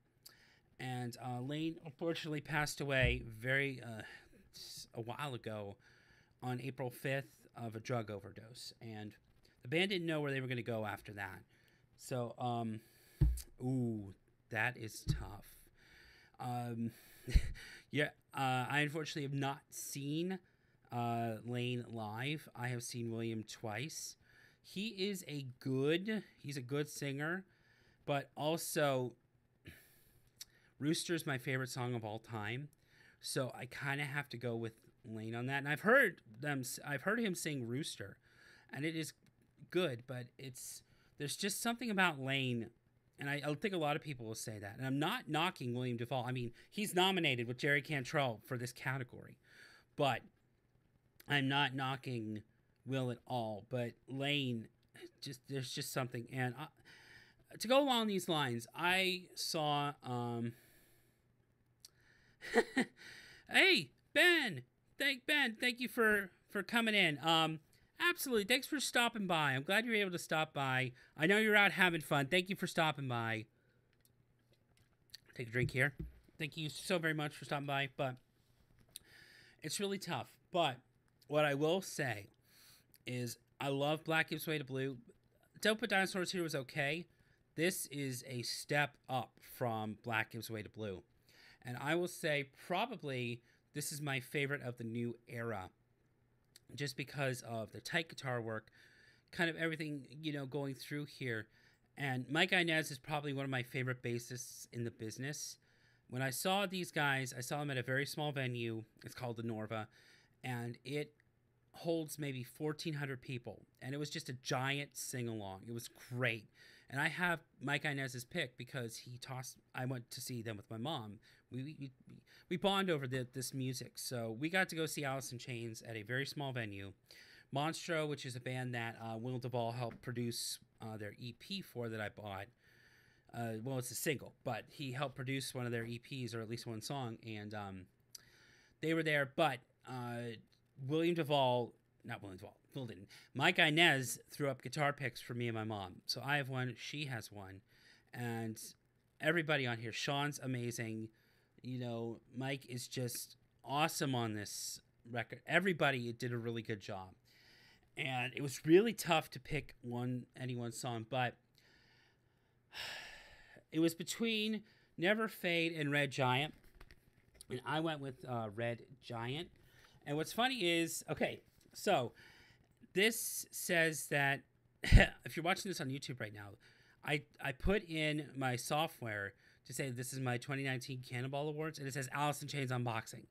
And Lane unfortunately passed away a while ago on April 5th of a drug overdose. And the band didn't know where they were going to go after that. So, that is tough. Yeah, I unfortunately have not seen Lane live. I have seen William twice. He's a good singer, but also Rooster's my favorite song of all time. So I kind of have to go with Lane on that. And I've heard him sing Rooster, and it is good, but there's just something about Lane, and I think a lot of people will say that. And I'm not knocking William Duvall. I mean, he's nominated with Jerry Cantrell for this category, but I'm not knocking Will at all. But Lane, there's just something. And to go along these lines, I saw hey, Ben, thank you for coming in. Absolutely, thanks for stopping by. I'm glad you were able to stop by. I know you're out having fun. Thank you for stopping by. Take a drink here. Thank you so very much for stopping by. But it's really tough. But what I will say is I love Black Gives Way to Blue. Don't Put Dinosaurs Here was okay. This is a step up from Black Gives Way to Blue. And I will say probably this is my favorite of the new era. Just because of the tight guitar work, kind of everything, going through here. And Mike Inez is probably one of my favorite bassists in the business. When I saw these guys, I saw them at a very small venue. It's called the Norva, and it holds maybe 1,400 people. And it was just a giant sing-along. It was great. And I have Mike Inez's pick because I went to see them with my mom. We bond over this music. So we got to go see Alice in Chains at a very small venue. Monstro, which is a band that Will Duvall helped produce their EP for that I bought. Well, it's a single, but he helped produce one of their EPs, or at least one song, and they were there. But William Duvall, not William Duvall, Phil didn't. Mike Inez threw up guitar picks for me and my mom. So I have one, she has one, and everybody on here. Sean's amazing. You know, Mike is just awesome on this record. Everybody did a really good job. And it was really tough to pick any one song, but it was between Never Fade and Red Giant. And I went with Red Giant. And what's funny is, okay, so this says that if you're watching this on YouTube right now, I put in my software to say this is my 2019 Cannonball Awards, and it says Alice in Chains Unboxing.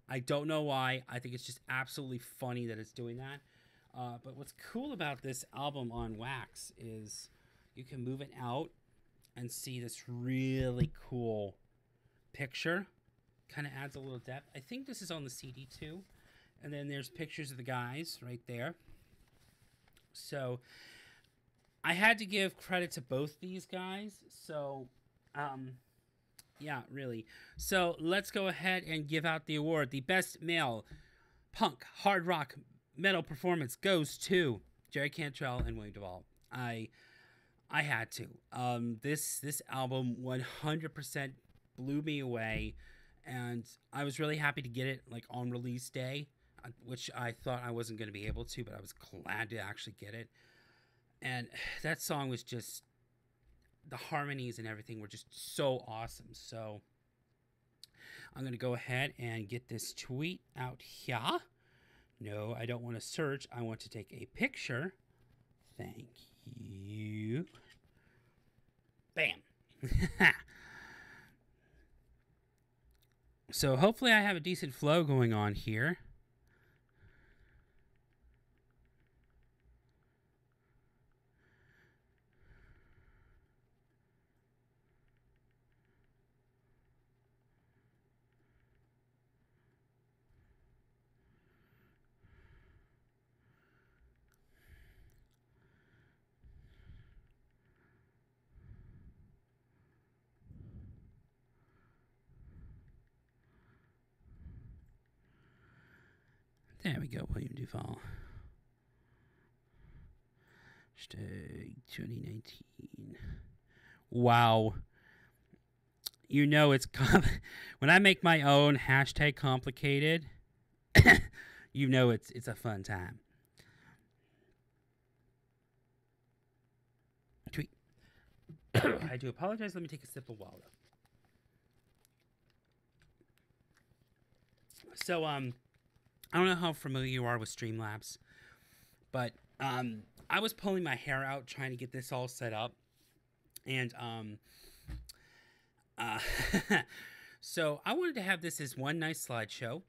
I don't know why. I think it's just absolutely funny that it's doing that. But what's cool about this album on wax is you can move it out and see this really cool picture. Kind of adds a little depth. I think this is on the CD too. And then there's pictures of the guys right there. So I had to give credit to both these guys. So, yeah, really. So let's go ahead and give out the award. The best male punk, hard rock, metal performance goes to Jerry Cantrell and William Duvall. I had to. This album 100% blew me away, and I was really happy to get it like on release day, which I thought I wasn't going to be able to, but I was glad to actually get it. And that song was just, the harmonies and everything were just so awesome. So I'm going to go ahead and get this tweet out here. No, I don't want to search. I want to take a picture. Thank you. Bam. So hopefully I have a decent flow going on here. There we go, William Duvall. 2019. Wow. You know it's when I make my own hashtag complicated, you know it's a fun time. Tweet. I do apologize. Let me take a sip of water. So I don't know how familiar you are with Streamlabs, but I was pulling my hair out trying to get this all set up, and so I wanted to have this as one nice slideshow,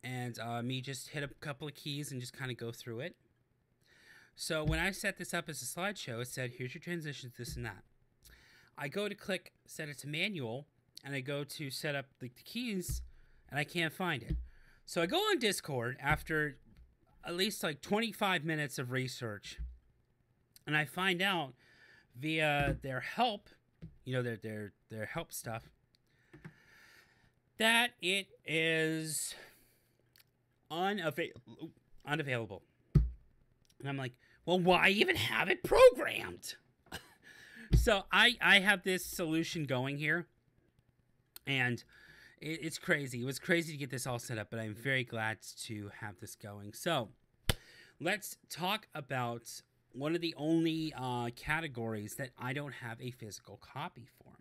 and me just hit a couple of keys and just kind of go through it. So when I set this up as a slideshow, it said, here's your transitions, this and that. I go to click set it to manual, and I go to set up the keys, and I can't find it. So I go on Discord after at least like 25 minutes of research, and I find out via their help, you know, their help stuff, that it is unavailable. And I'm like, well, why even have it programmed? So I have this solution going here, and it's crazy. It was crazy to get this all set up, but I'm very glad to have this going. So let's talk about one of the only categories that I don't have a physical copy for.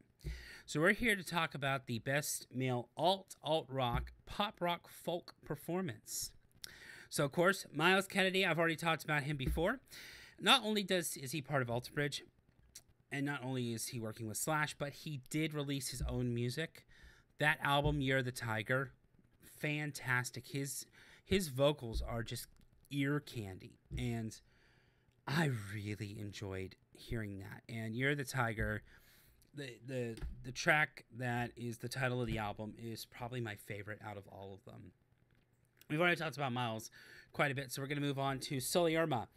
So we're here to talk about the best male alt-rock, pop rock, folk performance. So, of course, Miles Kennedy, I've already talked about him before. Not only is he part of Alter Bridge, and not only is he working with Slash, but he did release his own music. That album, Year of the Tiger, fantastic. His vocals are just ear candy, and I really enjoyed hearing that. And Year of the Tiger, the track that is the title of the album is probably my favorite out of all of them. We've already talked about Miles quite a bit, so we're going to move on to Solerma,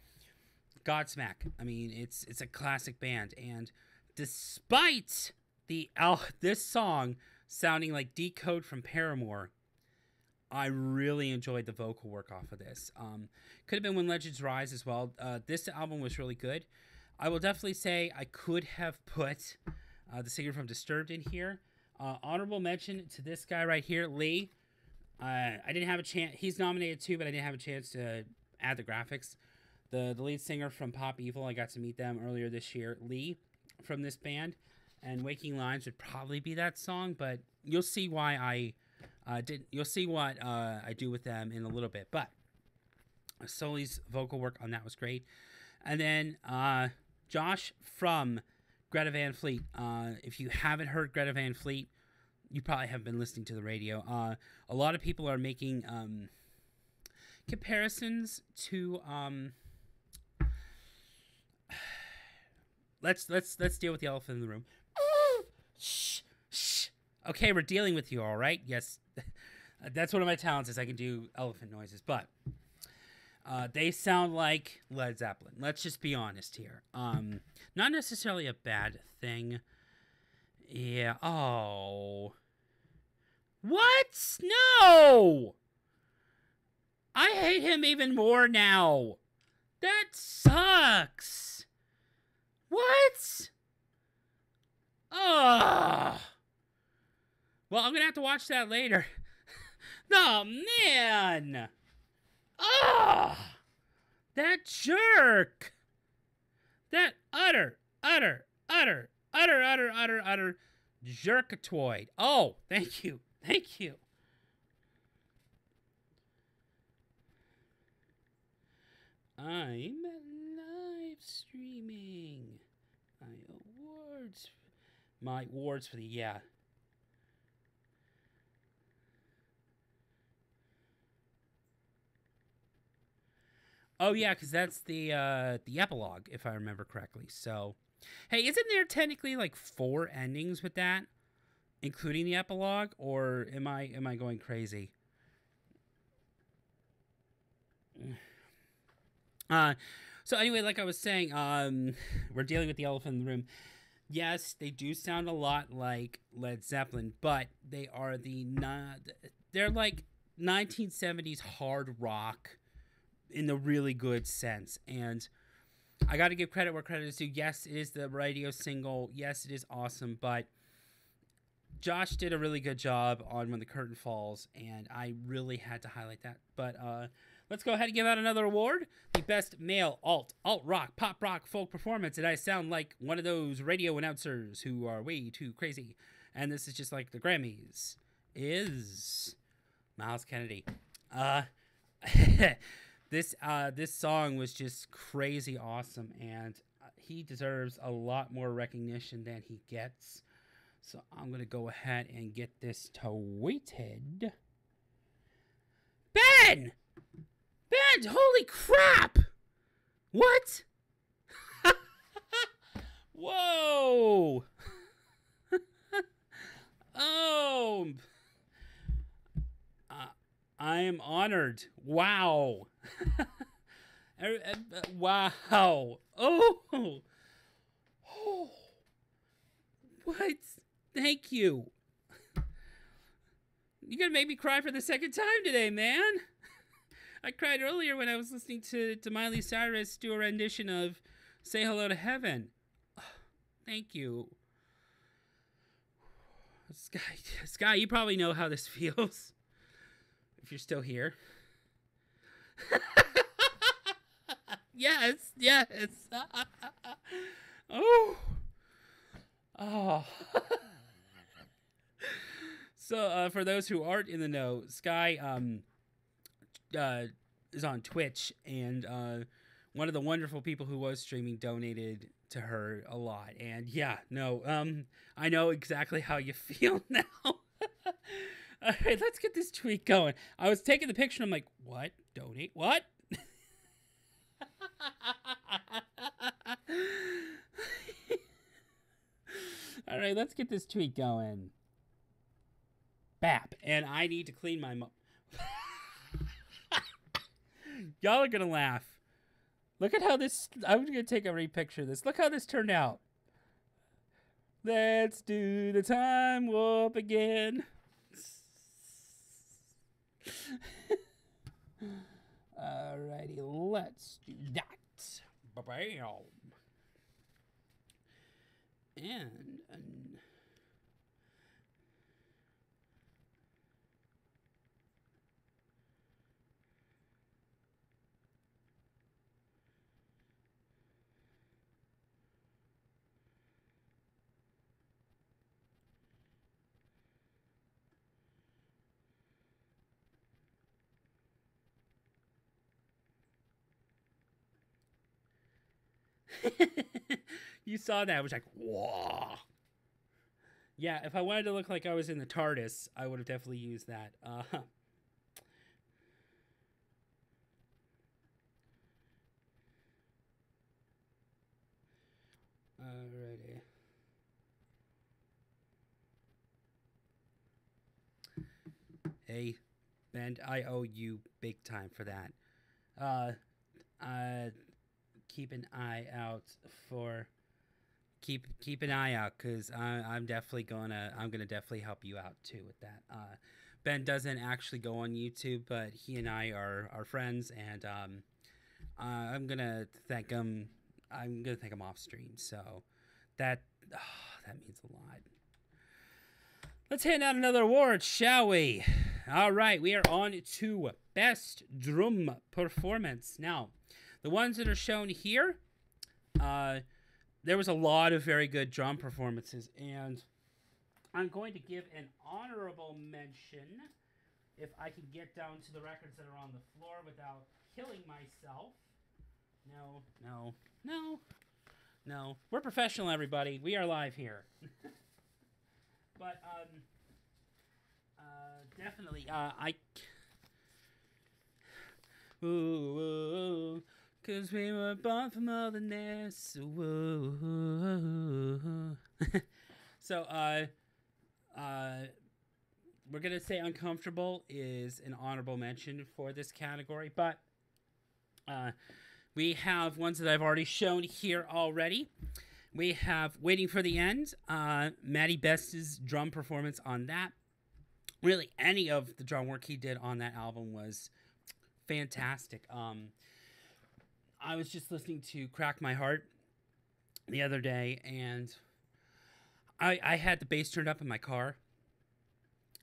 Godsmack. I mean, it's a classic band, and despite this song sounding like Decode from Paramore, I really enjoyed the vocal work off of this. Could have been When Legends Rise as well. This album was really good. I will definitely say I could have put the singer from Disturbed in here. Honorable mention to this guy right here, Lee. I didn't have a chance. He's nominated too, but I didn't have a chance to add the graphics. The lead singer from Pop Evil, I got to meet them earlier this year. Lee from this band, and Waking Lines would probably be that song, but you'll see why you'll see what I do with them in a little bit. But Sully's vocal work on that was great. And then Josh from Greta Van Fleet. If you haven't heard Greta Van Fleet, you probably haven't been listening to the radio. A lot of people are making comparisons to let's deal with the elephant in the room. Shh, shh. Okay, we're dealing with you, all right? Yes, that's one of my talents is I can do elephant noises, but they sound like Led Zeppelin. Let's just be honest here. Not necessarily a bad thing. Yeah. Oh. What? No! I hate him even more now. That sucks. What? Ugh. Well, I'm going to have to watch that later. Oh, man. Ugh. That jerk. That utter jerkatoid. Oh, thank you. Thank you. I'm live streaming. My awards for the, yeah. Oh, yeah, because that's the epilogue, if I remember correctly. So, hey, isn't there technically like 4 endings with that, including the epilogue, or am I going crazy? So anyway, like I was saying, we're dealing with the elephant in the room. Yes, they do sound a lot like Led Zeppelin, but they're like 1970s hard rock in the really good sense. And I got to give credit where credit is due. Yes, it is the radio single. Yes, it is awesome, but Josh did a really good job on When the Curtain Falls, and I really had to highlight that. But let's go ahead and give out another award. The Best Male Alt-Rock, Pop Rock, Folk Performance. And I sound like one of those radio announcers who are way too crazy. And this is just like the Grammys. Is Miles Kennedy. This song was just crazy awesome, and he deserves a lot more recognition than he gets. So I'm going to go ahead and get this tweeted. Ben! Ben, holy crap! What? Whoa! Oh! I am honored. Wow. Wow. Oh. Oh. What? Thank you. You're going to make me cry for the second time today, man. I cried earlier when I was listening to Miley Cyrus do a rendition of Say Hello to Heaven. Thank you. Sky, you probably know how this feels. If you're still here. Yes. Oh. So, for those who aren't in the know, Sky is on Twitch, and one of the wonderful people who was streaming donated to her a lot. And yeah, no, I know exactly how you feel now. All right, let's get this tweet going. I was taking the picture. I'm like, what? Donate what? All right, let's get this tweet going. Bap, and I need to clean my mouth. Y'all are gonna laugh. Look at how this. I'm gonna take a repicture of this. Look how this turned out. Let's do the time warp again. Alrighty, let's do that. Bam. And you saw that. I was like, whoa. Yeah, if I wanted to look like I was in the TARDIS, I would have definitely used that. Alrighty. Hey, Ben, I owe you big time for that. Keep an eye out for keep an eye out because I'm gonna definitely help you out too with that. Ben doesn't actually go on YouTube, but he and I are friends, and I'm gonna thank him. I'm gonna thank him off stream. So that that means a lot. Let's hand out another award, shall we? All right, we are on to Best Drum Performance. Now, the ones that are shown here, there was a lot of very good drum performances, and I'm going to give an honorable mention, if I can get down to the records that are on the floor without killing myself. No. We're professional, everybody. We are live here. But definitely, ooh, cause we were born from otherness. So, we're gonna say uncomfortable is an honorable mention for this category, but we have ones that I've already shown here already. We have Waiting for the End, Matty Best's drum performance on that. Really, any of the drum work he did on that album was fantastic. I was just listening to Crack My Heart the other day, and I had the bass turned up in my car,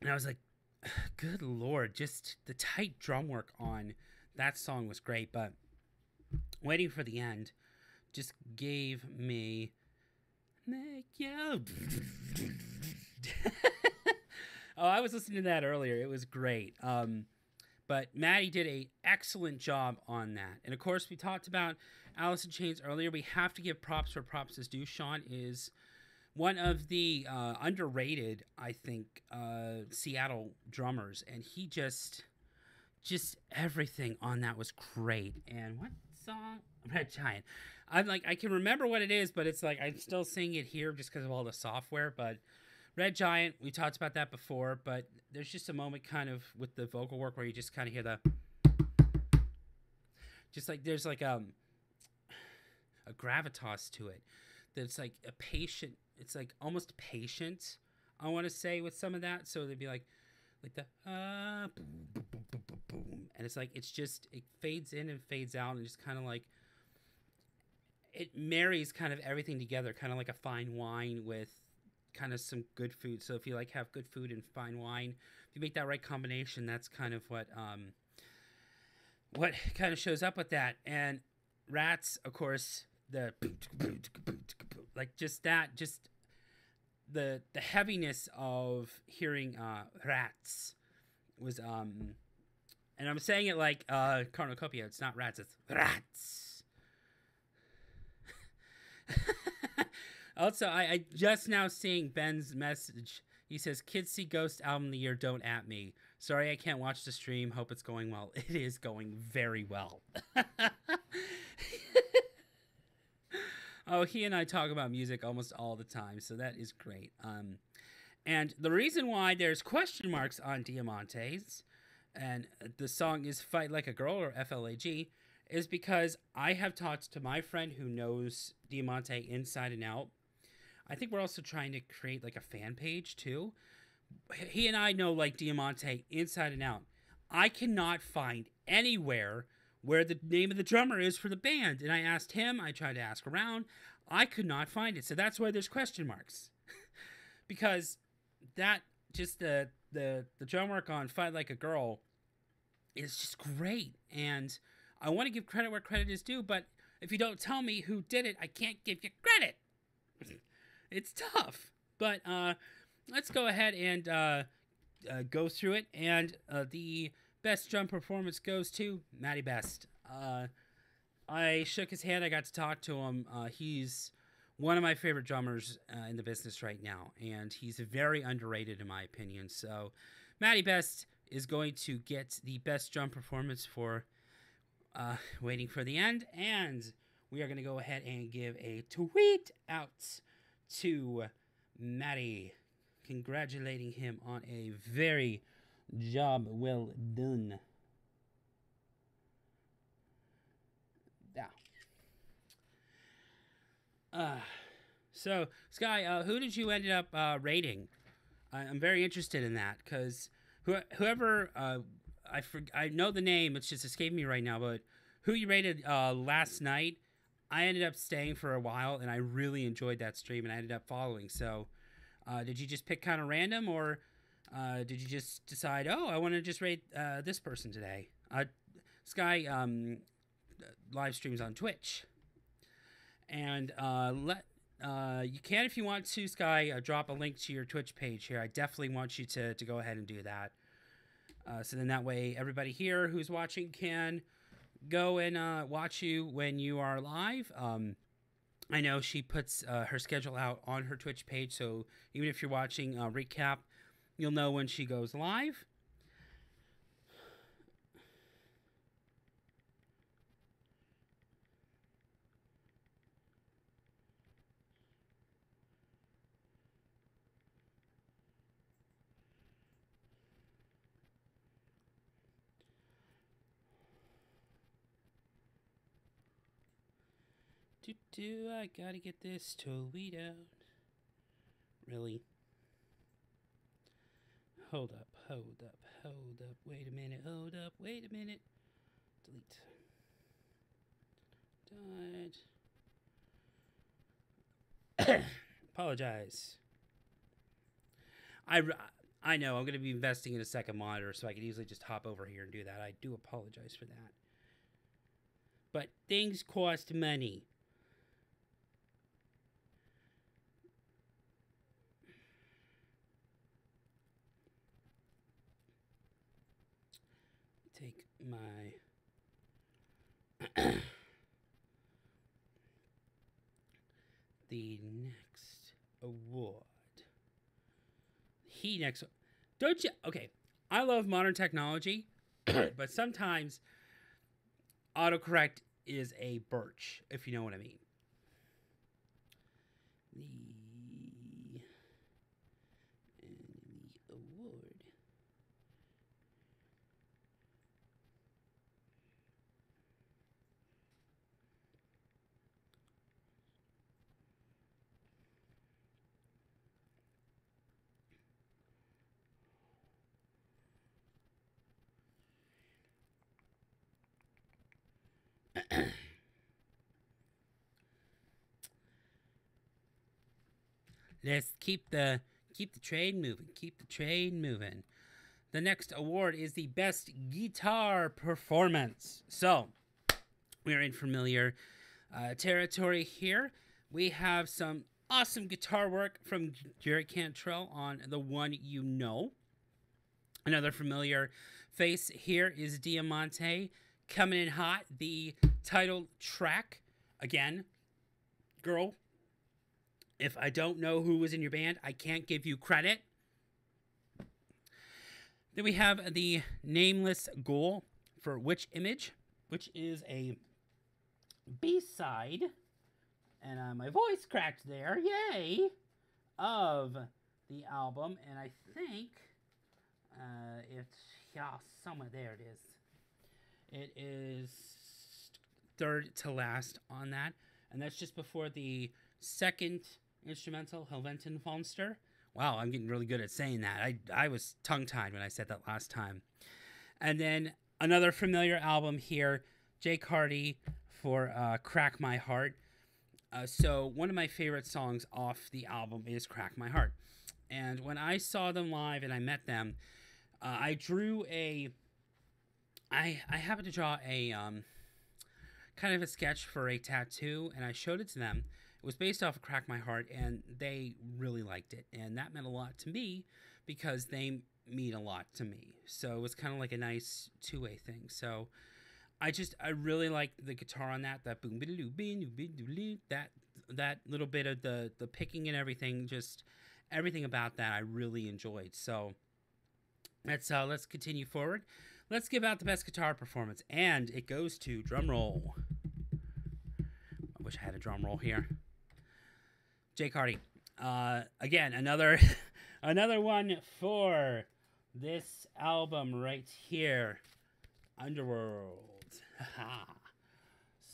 and I was like, good Lord, just the tight drum work on that song was great, but Waiting for the End just gave me make you. Oh, I was listening to that earlier. It was great. But Maddie did an excellent job on that. And of course, we talked about Alice in Chains earlier. We have to give props where props is due. Sean is one of the underrated, I think, Seattle drummers, and he just everything on that was great. And what song? Red Giant. I can remember what it is, but it's like I'm still singing it here just because of all the software. But Red Giant, we talked about that before, but there's just a moment kind of with the vocal work where you just kind of hear the, just like there's like a gravitas to it that's like a patient. It's like almost patient, I want to say, with some of that. So they'd be like the boom, boom, boom, boom, boom, boom, and it's like it fades in and fades out, and just kind of like it marries kind of everything together, kind of like a fine wine with kind of some good food. So if you like have good food and fine wine, if you make that right combination, that's kind of what kind of shows up with that. And Rats, of course, the like just that, just the heaviness of hearing Rats was and I'm saying it like cornucopia. It's not rats, it's rats. Also, I just now seeing Ben's message. He says, "Kids See Ghost album of the year. Don't at me. Sorry, I can't watch the stream. Hope it's going well. It is going very well." Oh, he and I talk about music almost all the time, so that is great. And the reason why there's question marks on Diamantes, and the song is "Fight Like a Girl" or FLAG, is because I have talked to my friend who knows Diamante inside and out. I think we're also trying to create like a fan page too. He and I know like Diamante inside and out. I cannot find anywhere where the name of the drummer is for the band. And I asked him, I tried to ask around. I could not find it. So that's why there's question marks. Because that just the drum work on Fight Like a Girl is just great. And I want to give credit where credit is due, but if you don't tell me who did it, I can't give you credit. It's tough. But let's go ahead and go through it. And the best drum performance goes to Matty Best. I shook his hand. I got to talk to him. He's one of my favorite drummers in the business right now, and he's very underrated in my opinion. So Matty Best is going to get the best drum performance for Waiting for the End, and we are going to go ahead and give a tweet out to Matty, congratulating him on a very job well done. Yeah. So, Sky, who did you end up rating? I'm very interested in that because whoever I know the name, it's just escaping me right now, but who you rated last night, I ended up staying for a while and I really enjoyed that stream and I ended up following. So, did you just pick kind of random or did you just decide, oh, I want to just rate this person today? Sky live streams on Twitch. And you can, if you want to, Sky, drop a link to your Twitch page here. I definitely want you to go ahead and do that. So then that way everybody here who's watching can go and watch you when you are live. I know she puts her schedule out on her Twitch page, so even if you're watching recap, you'll know when she goes live. I gotta get this tweet out. Really? Hold up. Wait a minute. Wait a minute. Delete. Apologize. I know I'm going to be investing in a second monitor, so I could easily just hop over here and do that. I do apologize for that. But things cost money. Take my the next award. Don't you? Okay, I love modern technology, but sometimes autocorrect is a birch, if you know what I mean. The award. Let's keep the trade moving. Keep the trade moving. The next award is the best guitar performance. So we are in familiar territory here. We have some awesome guitar work from Jared Cantrell on The One You Know. Another familiar face here is Diamante coming in hot. The title track, again, girl, If I don't know who was in your band, I can't give you credit. Then we have the Nameless Goal for Which Image, which is a B-side, and my voice cracked there, yay, of the album, and I think it's, yeah, somewhere there it is. It is third to last on that, and that's just before the second instrumental, Helventen Fonster. Wow, I'm getting really good at saying that. I was tongue-tied when I said that last time. And then another familiar album here, Jake Hardy for Crack My Heart. So one of my favorite songs off the album is Crack My Heart. And when I saw them live and I met them, I happened to draw a kind of a sketch for a tattoo, and I showed it to them. It was based off of Crack My Heart, and they really liked it. And that meant a lot to me because they mean a lot to me. So it was kind of like a nice two-way thing. So I really like the guitar on that boom, that little bit of the picking and everything, just everything about that I really enjoyed. So let's continue forward. Let's give out the best guitar performance, and it goes to drum roll. I wish I had a drum roll here. Jake Hardy. Again, another one for this album right here, Underworld.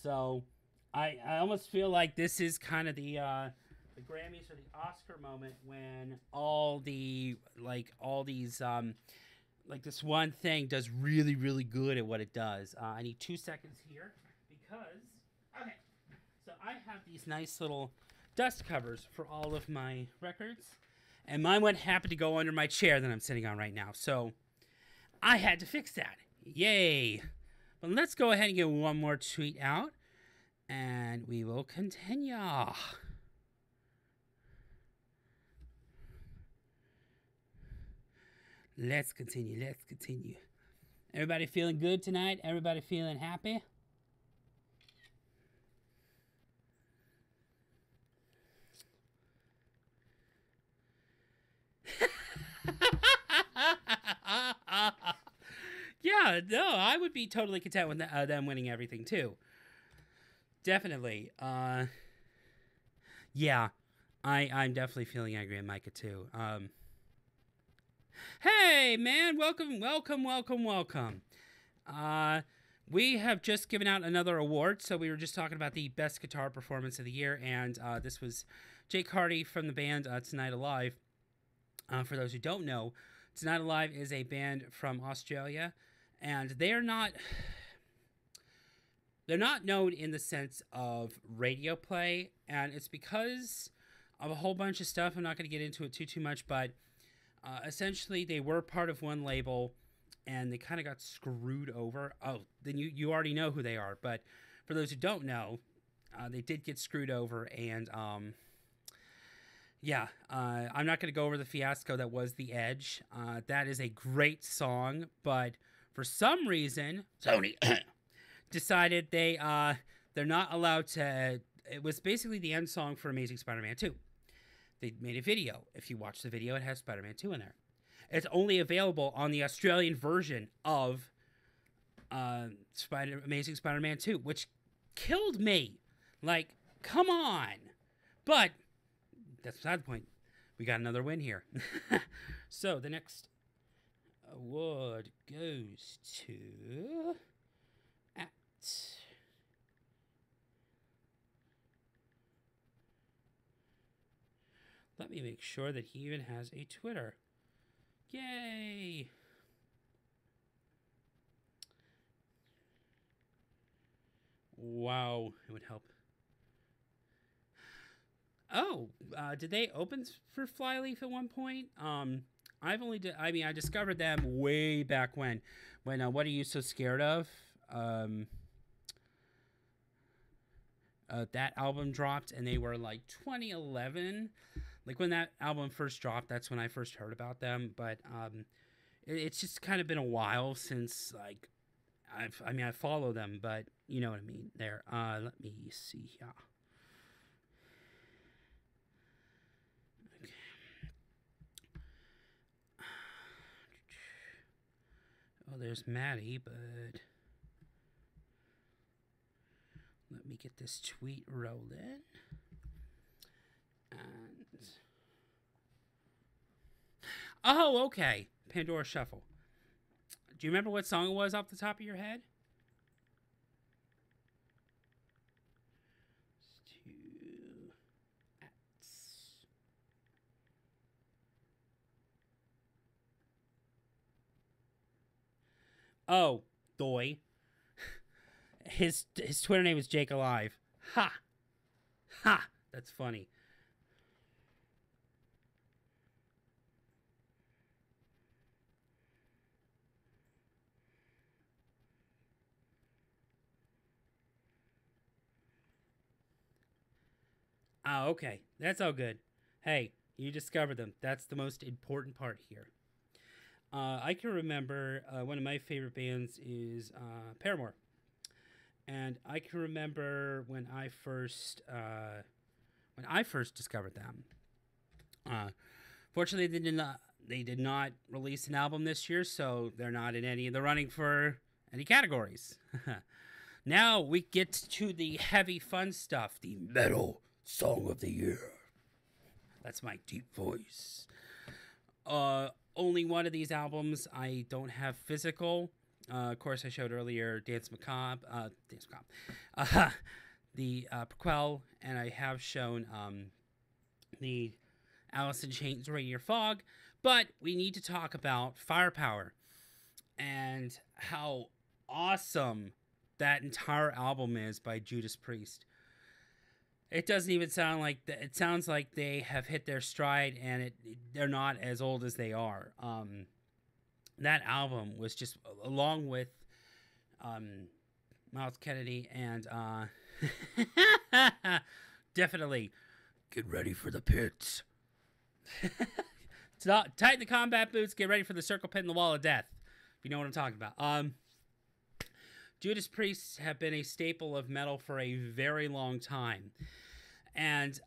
So I almost feel like this is kind of the Grammys or the Oscar moment when all these this one thing does really, really good at what it does. I need 2 seconds here because, okay, so I have these nice little dust covers for all of my records, and mine went happened to go under my chair that I'm sitting on right now, so I had to fix that. Yay! But let's go ahead and get one more tweet out, and we will continue. Let's continue. Everybody feeling good tonight? Everybody feeling happy? Yeah, no, I would be totally content with them winning everything too. Definitely. Yeah, I'm definitely feeling angry at Micah too. Hey, man, welcome. We have just given out another award, so we were just talking about the best guitar performance of the year, and this was Jake Hardy from the band Tonight Alive. For those who don't know, Tonight Alive is a band from Australia, and they're not known in the sense of radio play, and it's because of a whole bunch of stuff. I'm not going to get into it too much, but essentially they were part of one label, and they kind of got screwed over. Oh, then you already know who they are, but for those who don't know, they did get screwed over, and yeah, I'm not going to go over the fiasco that was The Edge. That is a great song, but for some reason, Sony decided they're not allowed to. It was basically the end song for Amazing Spider-Man 2. They made a video. If you watch the video, it has Spider-Man 2 in there. It's only available on the Australian version of Amazing Spider-Man 2, which killed me. Like, come on. But that's beside the point. We got another win here. So the next award goes to let me make sure that he even has a Twitter. Yay! Wow, it would help. Oh, did they open for Flyleaf at one point? I discovered them way back when What Are You So Scared Of? That album dropped, and they were like 2011. Like when that album first dropped, that's when I first heard about them. But it's just kind of been a while since like I follow them, but you know what I mean. There. Let me see here. Well, there's Maddie, but let me get this tweet rolling. And oh, okay. Pandora Shuffle. Do you remember what song it was off the top of your head? Oh, Doy. His Twitter name is Jake Alive. Ha! Ha! That's funny. Oh, okay. That's all good. Hey, you discovered them. That's the most important part here. I can remember one of my favorite bands is Paramore, and I can remember when I first discovered them. Fortunately, they did not release an album this year, so they're not in any of the running for any categories. Now we get to the heavy fun stuff, the metal song of the year. That's my deep voice. Only one of these albums I don't have physical. Of course, I showed earlier Dance Macabre, the prequel, and I have shown the Alice in Chains Rainier Fog. But we need to talk about Firepower and how awesome that entire album is by Judas Priest. It doesn't even sound like it sounds like they have hit their stride, and they're not as old as they are. That album was just, along with Miles Kennedy and definitely get ready for the pits. Tighten the combat boots. Get ready for the circle pit and the wall of death. If you know what I'm talking about. Judas Priest have been a staple of metal for a very long time. And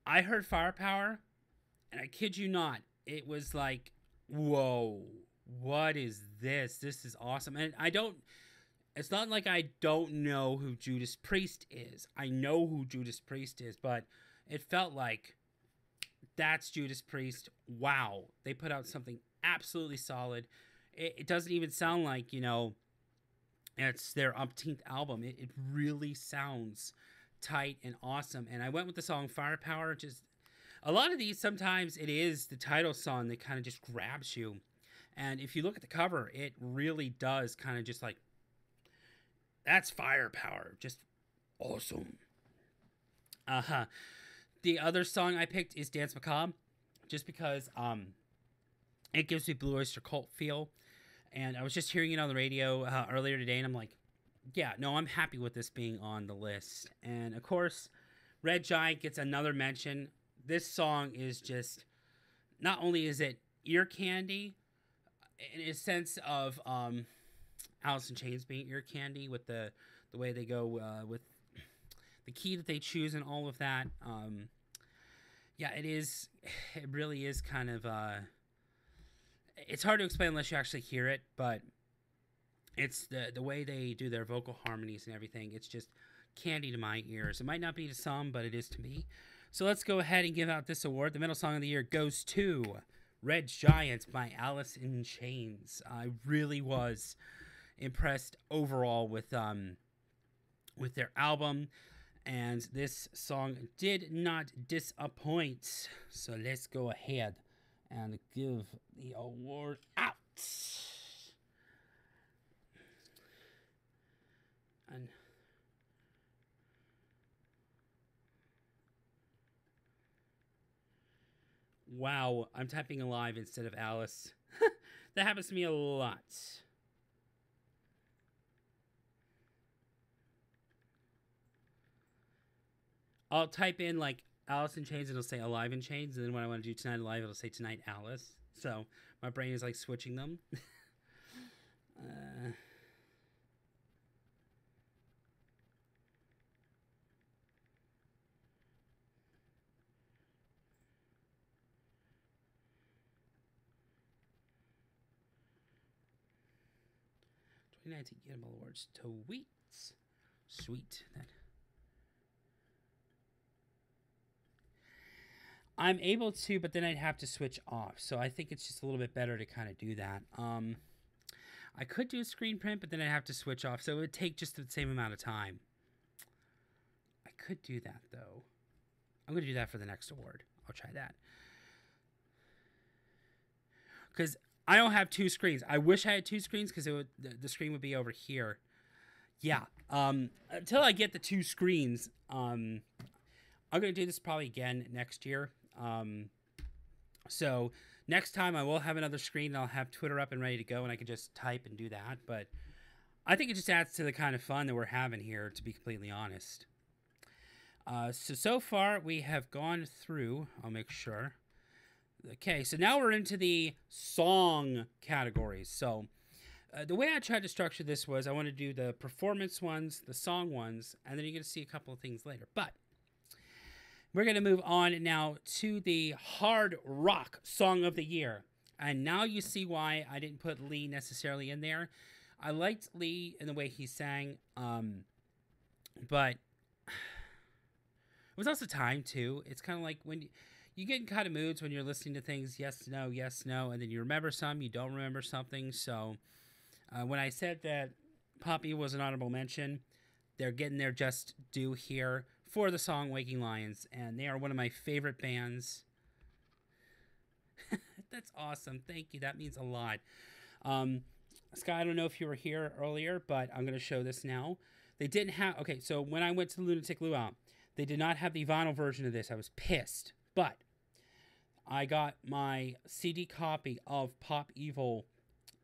I heard Firepower, and I kid you not, it was like, whoa, what is this? This is awesome. And it's not like I don't know who Judas Priest is. I know who Judas Priest is, but it felt like, that's Judas Priest. Wow. They put out something absolutely solid. It doesn't even sound like, it's their umpteenth album. It really sounds tight and awesome. And I went with the song Firepower. Just a lot of these, sometimes it is the title song that kind of just grabs you. And if you look at the cover, it really does kind of just like, that's Firepower. Just awesome. The other song I picked is Dance Macabre, just because it gives me Blue Oyster Cult feel. And I was just hearing it on the radio earlier today, and I'm like, yeah, no, I'm happy with this being on the list. And, of course, Red Giant gets another mention. This song is just, not only is it ear candy, in a sense of Alice in Chains being ear candy with the way they go with the key that they choose and all of that. Yeah, it really is kind of, it's hard to explain unless you actually hear it, but it's the way they do their vocal harmonies and everything. It's just candy to my ears. It might not be to some, but it is to me. So let's go ahead and give out this award. The metal song of the year goes to Red Giant by Alice in Chains. I really was impressed overall with their album, and this song did not disappoint. So let's go ahead and give the award out. And wow, I'm typing alive instead of Alice. That happens to me a lot. I'll type in like Alice in Chains and it'll say Alive in Chains, and then when I want to do Tonight Alive, it'll say Tonight Alice. So my brain is like switching them. 2019 Cannonball Awards tweets. Sweet. I'm able to, but then I'd have to switch off. So I think it's just a little bit better to kind of do that. I could do a screen print, but then I'd have to switch off. So it would take just the same amount of time. I could do that, though. I'm going to do that for the next award. I'll try that. Because I don't have two screens. I wish I had two screens because the screen would be over here. Yeah. Until I get the two screens, I'm going to do this probably again next year. So next time I will have another screen and I'll have Twitter up and ready to go and I can just type and do that. But I think it just adds to the kind of fun that we're having here, to be completely honest. So far we have gone through, I'll make sure. Okay, so now we're into the song categories. So the way I tried to structure this was I want to do the performance ones, the song ones, and then you're going to see a couple of things later. But we're going to move on now to the hard rock song of the year. And now you see why I didn't put Lee necessarily in there. I liked Lee in the way he sang, but it was also time, too. It's kind of like when you get in kind of moods when you're listening to things, yes, no, and then you remember some, you don't remember something. So when I said that Poppy was an honorable mention, they're getting their just due here for the song Waking Lions, and they are one of my favorite bands. That's awesome. Thank you. That means a lot. Sky, I don't know if you were here earlier, but I'm going to show this now. They didn't have... Okay, so when I went to Lunatic Luau, they did not have the vinyl version of this. I was pissed. But I got my CD copy of Pop Evil,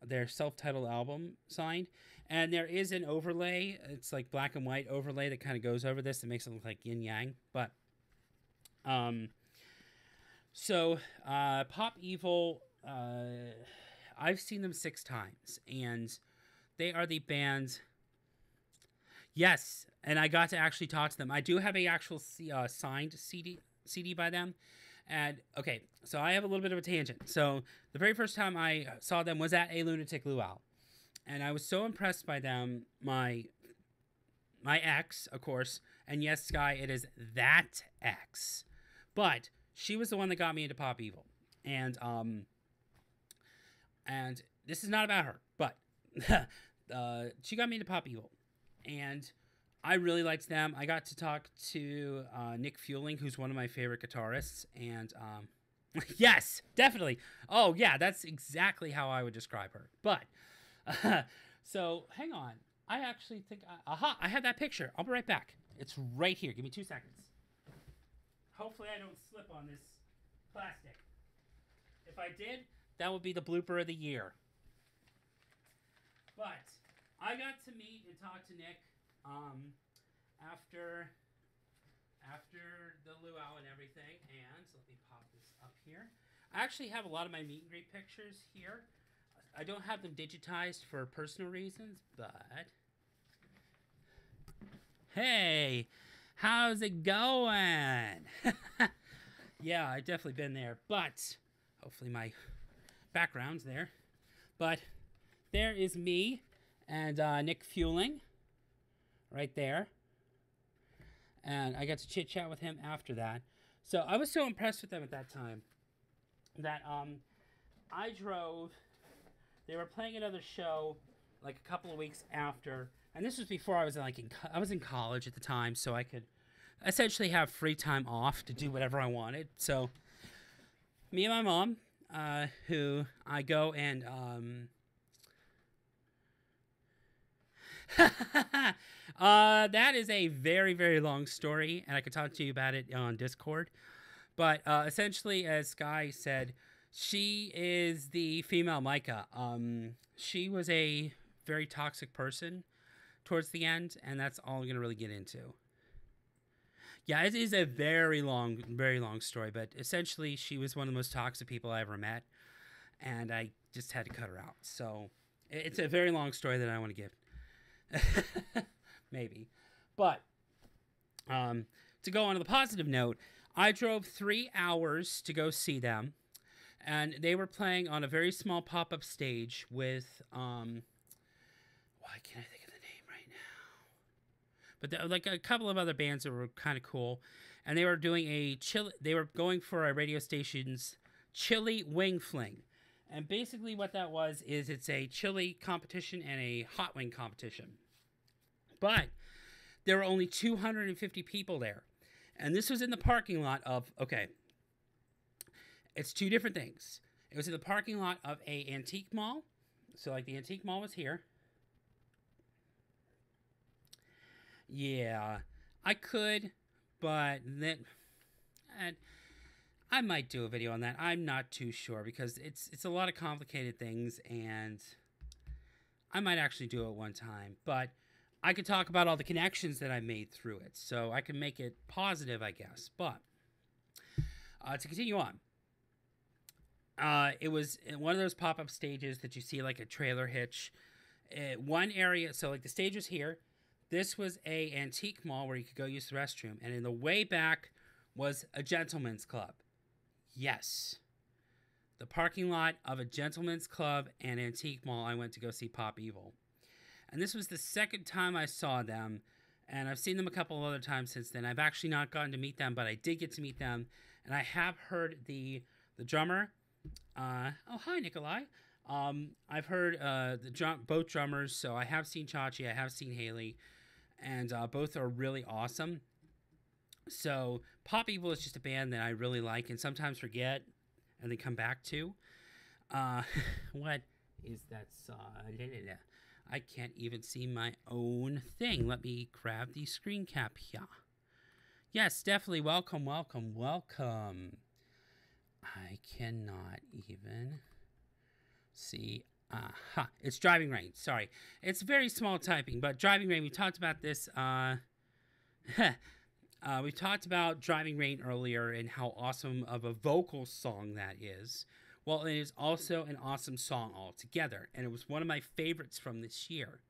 their self-titled album, signed. And there is an overlay. It's like black and white overlay that kind of goes over this. It makes it look like yin-yang. But, Pop Evil, I've seen them 6 times. And they are the band... Yes, and I got to actually talk to them. I do have a actual signed CD by them. And, okay, so I have a little bit of a tangent. So, the very first time I saw them was at a Lunatic Luau. And I was so impressed by them. My ex, of course, and yes, Sky, it is that ex. But she was the one that got me into Pop Evil. And this is not about her, but she got me into Pop Evil. And I really liked them. I got to talk to Nick Fueling, who's one of my favorite guitarists. And yes, definitely. Oh, yeah, that's exactly how I would describe her. But, so, hang on. I actually think, I have that picture. I'll be right back. It's right here. Give me 2 seconds. Hopefully I don't slip on this plastic. If I did, that would be the blooper of the year. But I got to meet and talk to Nick after the luau and everything. And let me pop this up here. I actually have a lot of my meet and greet pictures here. I don't have them digitized for personal reasons, but... Hey, how's it going? Yeah, I've definitely been there, but hopefully my background's there. But there is me and Nick Fueling right there. And I got to chit-chat with him after that. So I was so impressed with them at that time that I drove... They were playing another show like a couple of weeks after, and this was before I was I was in college at the time, so I could essentially have free time off to do whatever I wanted. So me and my mom, who I go and that is a very, very long story, and I could talk to you about it on Discord. But essentially, as Sky said, she is the female Micah. She was a very toxic person towards the end, and that's all I'm going to really get into. Yeah, it is a very long story, but essentially she was one of the most toxic people I ever met, and I just had to cut her out. So it's a very long story that I want to give. Maybe. But to go on to the positive note, I drove 3 hours to go see them. And they were playing on a very small pop-up stage with, Why can't I think of the name right now? But like a couple of other bands that were kind of cool, and they were doing a chili. They were going for a radio station's chili wing fling, and basically what that was is it's a chili competition and a hot wing competition. But there were only 250 people there, and this was in the parking lot of It's two different things. It was in the parking lot of a antique mall. So like the antique mall was here. Yeah, I could, but then I might do a video on that. I'm not too sure because it's a lot of complicated things, and I might actually do it one time. But I could talk about all the connections that I made through it, so I can make it positive, I guess. But to continue on, it was one of those pop-up stages that you see like a trailer hitch. One area, so like the stage was here. This was a antique mall where you could go use the restroom, and in the way back was a gentleman's club. Yes, the parking lot of a gentleman's club and antique mall. I went to go see Pop Evil, and this was the second time I saw them, and I've seen them a couple of other times since then. I've actually not gotten to meet them, but I did get to meet them, and I have heard the drummer. Oh, hi, Nikolai. I've heard both drummers, so I have seen Chachi, I have seen Haley, and both are really awesome. So Pop Evil is just a band that I really like and sometimes forget and then come back to. What is that song? I can't even see my own thing. Let me grab the screen cap here. Yes, definitely. Welcome, welcome, welcome. I cannot even see. Aha, it's Driving Rain. Sorry. It's very small typing, but Driving Rain, we talked about this. We talked about Driving Rain earlier and how awesome of a vocal song that is. Well, it is also an awesome song altogether, and it was one of my favorites from this year.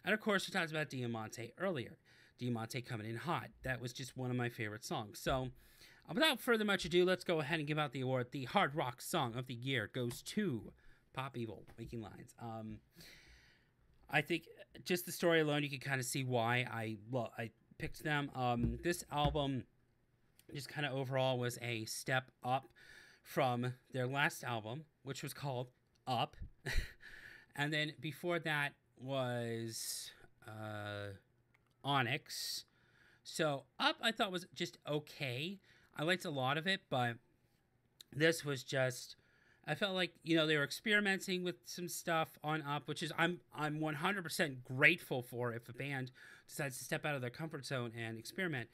And of course, we talked about Diamante earlier. Diamante coming in hot. That was just one of my favorite songs. So, without further much ado, let's go ahead and give out the award. The Hard Rock Song of the Year goes to Pop Evil, Waking Lines. I think just the story alone, you can kind of see why I picked them. This album just kind of overall was a step up from their last album, which was called Up. And then before that was Onyx. So Up I thought was just okay. I liked a lot of it, but this was just, I felt like, they were experimenting with some stuff on Up, which is I'm 100% grateful for if a band decides to step out of their comfort zone and experiment.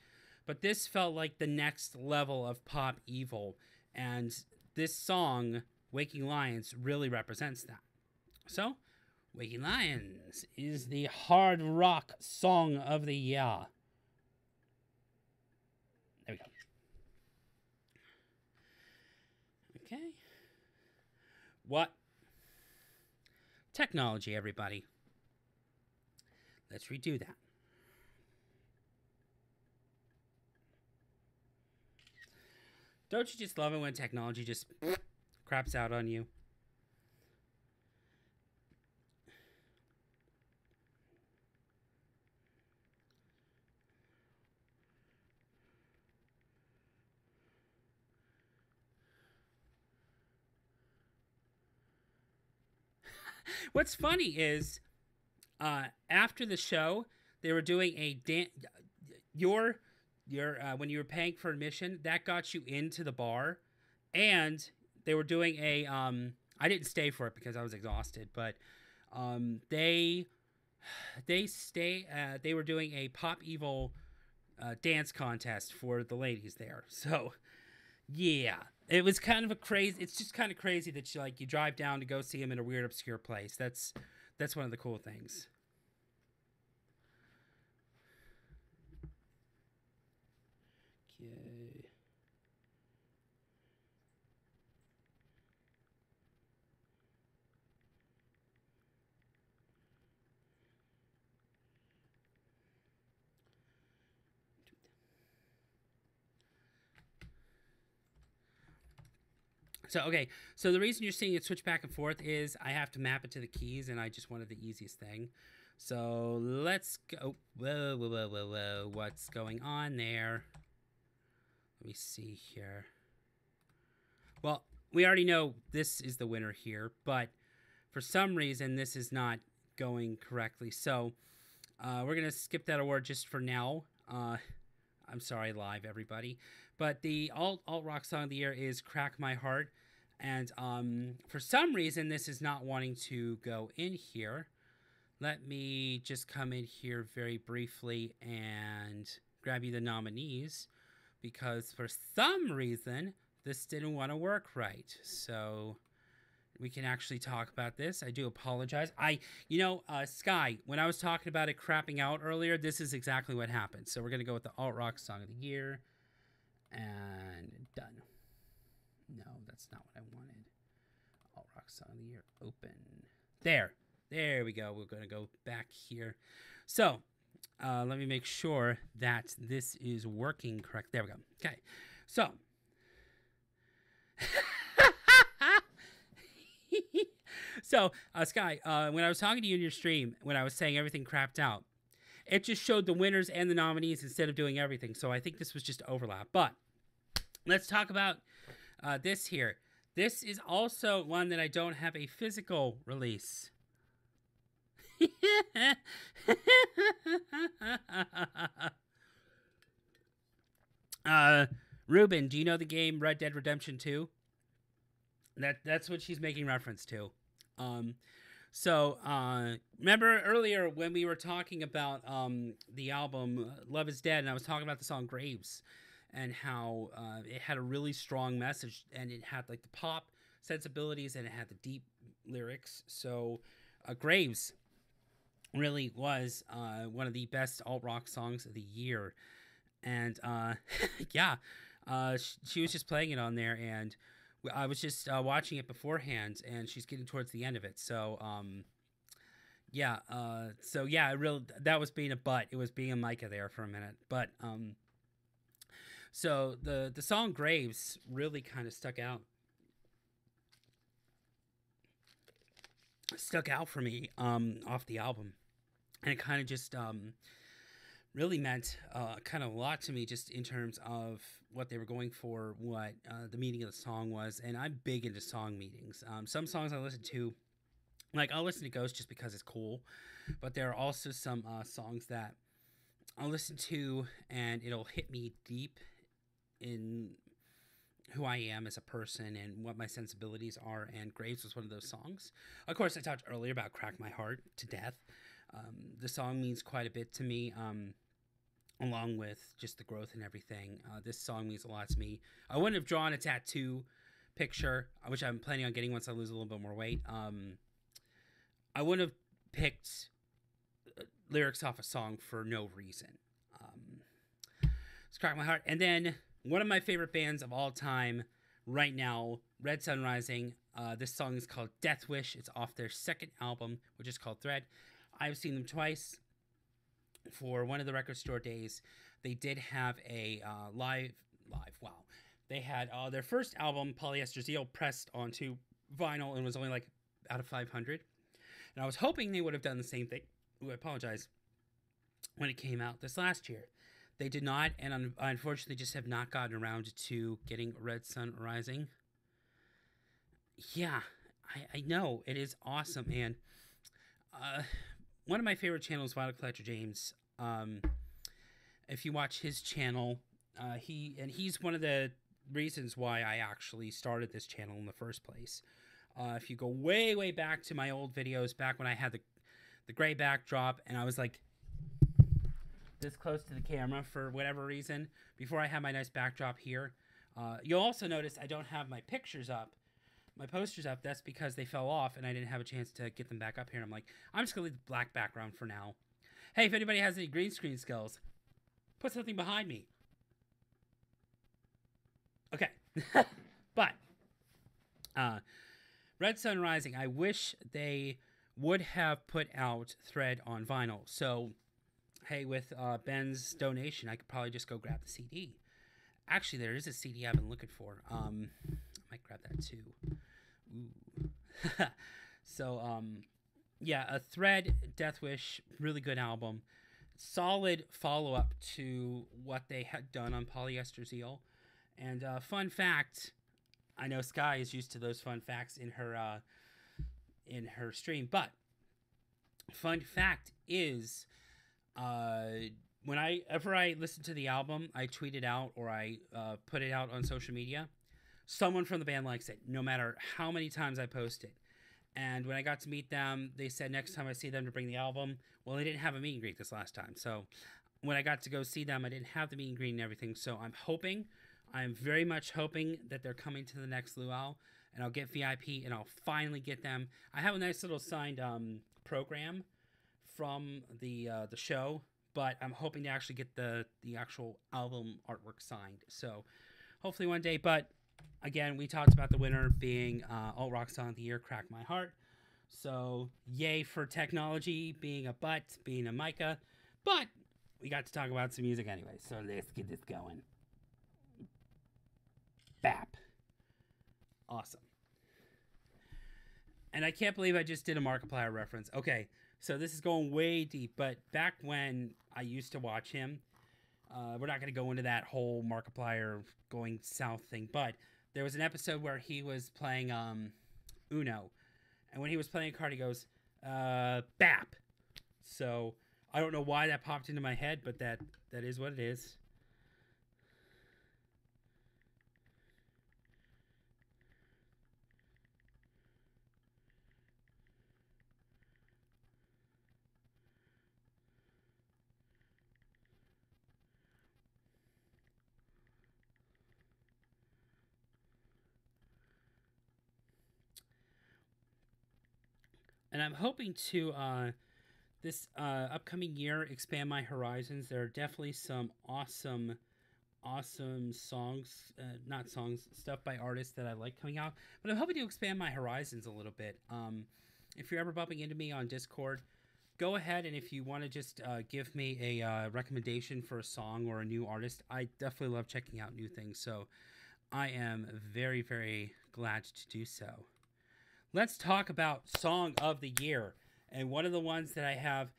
But this felt like the next level of Pop Evil, and this song, Waking Lions, really represents that. So, Waking Lions is the Hard Rock Song of the Year. There we go. Okay. What? Technology, everybody. Let's redo that. Don't you just love it when technology just craps out on you? What's funny is, after the show, they were doing a dance. When you were paying for admission, that got you into the bar, and they were doing a. I didn't stay for it because I was exhausted, but they were doing a Pop Evil dance contest for the ladies there. So, yeah. It was kind of it's just kind of crazy that you drive down to go see him in a weird, obscure place. That's one of the cool things. Okay. So the reason you're seeing it switch back and forth is I have to map it to the keys, and I just wanted the easiest thing. So let's go. Whoa, whoa, whoa, whoa, whoa. What's going on there? Let me see here. Well, we already know this is the winner here, but for some reason this is not going correctly. So we're going to skip that award just for now. I'm sorry, live, everybody. But the alt-rock song of the year is Crack My Heart. And for some reason, this is not wanting to go in here. Let me just come in here very briefly and grab you the nominees. Because for some reason, this didn't want to work right. So we can actually talk about this. I do apologize. Sky, when I was talking about it crapping out earlier, this is exactly what happened. So we're going to go with the alt-rock song of the year. And done. No, that's not what I wanted. Alt-rock song of the year. Open. There we go. We're going to go back here. So let me make sure that this is working correct. There we go. Okay. So. So, Sky, when I was talking to you in your stream, when I was saying everything crapped out, it just showed the winners and the nominees instead of doing everything. So I think this was just overlap. But let's talk about this here. This is also one that I don't have a physical release. Ruben, do you know the game Red Dead Redemption 2? That's what she's making reference to. Remember earlier when we were talking about the album Love Is Dead, and I was talking about the song Graves and how it had a really strong message, and it had like the pop sensibilities and it had the deep lyrics. So Graves really was one of the best alt-rock songs of the year. And she was just playing it on there, and I was just watching it beforehand, and she's getting towards the end of it. So, that was being a butt. It was being a Micah there for a minute. But, so the song Graves really kind of stuck out for me, off the album. And it kind of just, really meant kind of a lot to me, just in terms of what they were going for, what the meaning of the song was. And I'm big into song meanings. Some songs I listen to, like I'll listen to Ghost just because it's cool, but there are also some songs that I'll listen to and it'll hit me deep in who I am as a person and what my sensibilities are. And Graves was one of those songs. Of course, I talked earlier about Crack My Heart to Death. The song means quite a bit to me. Along with just the growth and everything. This song means a lot to me. I wouldn't have drawn a tattoo picture, which I'm planning on getting once I lose a little bit more weight. I wouldn't have picked lyrics off a song for no reason. It's Crack My Heart. And then one of my favorite bands of all time right now, Red Sun Rising. This song is called Death Wish. It's off their second album, which is called Thread. I've seen them twice. For one of the record store days, they did have a live. Wow, they had their first album, Polyester Zeal, pressed onto vinyl and was only like out of 500. And I was hoping they would have done the same thing. Ooh, I apologize. When it came out this last year, they did not, and unfortunately, just have not gotten around to getting Red Sun Rising. Yeah, I know it is awesome, and one of my favorite channels, Vinyl Collector James. If you watch his channel, he's one of the reasons why I actually started this channel in the first place. If you go way, way back to my old videos, back when I had the gray backdrop, and I was like this close to the camera for whatever reason, before I had my nice backdrop here. You'll also notice I don't have my pictures up. My posters up. That's because they fell off and I didn't have a chance to get them back up here. And I'm like, I'm just going to leave the black background for now. Hey, if anybody has any green screen skills, put something behind me. Okay. But, Red Sun Rising, I wish they would have put out Thread on vinyl. So, hey, with Ben's donation, I could probably just go grab the CD. Actually, there is a CD I've been looking for. I might grab that too. Ooh. So, yeah, a Thread, Death Wish, really good album. Solid follow up to what they had done on Polyester Zeal. And fun fact, I know Sky is used to those fun facts in her stream, but fun fact is, uh, whenever I listen to the album, I tweet it out or I put it out on social media. Someone from the band likes it, no matter how many times I post it. And when I got to meet them, they said next time I see them to bring the album. Well, they didn't have a meet and greet this last time, so when I got to go see them, I didn't have the meet and greet and everything. So I'm very much hoping that they're coming to the next luau, and I'll get VIP, and I'll finally get them. I have a nice little signed program from the show, but I'm hoping to actually get the actual album artwork signed. So hopefully one day. But again, we talked about the winner being Alt Rock Song of the Year, Crack My Heart. So yay for technology being a butt, being a Micah. But we got to talk about some music anyway, so let's get this going. Bap. Awesome. And I can't believe I just did a Markiplier reference. Okay, so this is going way deep, but back when I used to watch him, we're not going to go into that whole Markiplier going south thing, but there was an episode where he was playing Uno, and when he was playing a card, he goes, bap. So I don't know why that popped into my head, but that is what it is. And I'm hoping to this upcoming year expand my horizons. There are definitely some awesome songs, not songs, stuff by artists that I like coming out. But I'm hoping to expand my horizons a little bit. If you're ever bumping into me on Discord, go ahead, and if you want to just give me a recommendation for a song or a new artist, I definitely love checking out new things. So I am very, very glad to do so. Let's talk about Song of the Year. And one of the ones that I have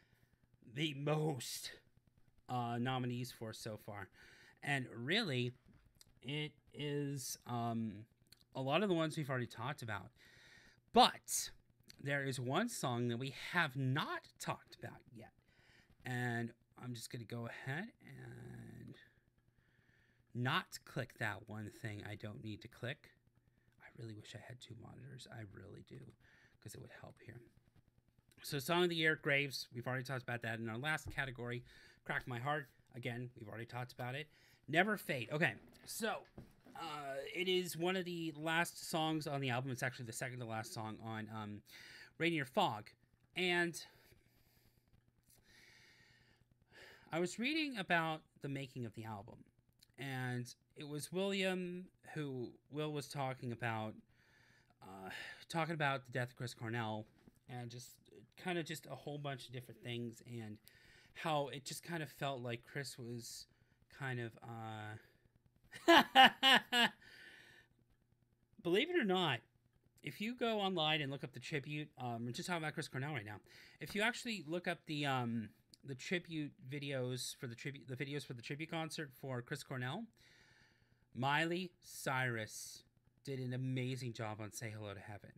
the most nominees for so far. And really, it is a lot of the ones we've already talked about. But there is one song that we have not talked about yet. And I'm just going to go ahead and not click that one thing I don't need to click. I really wish I had two monitors. I really do, because it would help here. So Song of the Year, Graves. We've already talked about that in our last category. Crack My Heart. Again, we've already talked about it. Never Fade. Okay, so it is one of the last songs on the album. It's actually the second to last song on Rainier Fog. And I was reading about the making of the album. And it was Will was talking about the death of Chris Cornell, and just a whole bunch of different things, and how it just kind of felt like Chris was kind of believe it or not, if you go online and look up the tribute, we're just talking about Chris Cornell right now. If you actually look up the tribute videos for the tribute concert for Chris Cornell, Miley Cyrus did an amazing job on Say Hello to Heaven.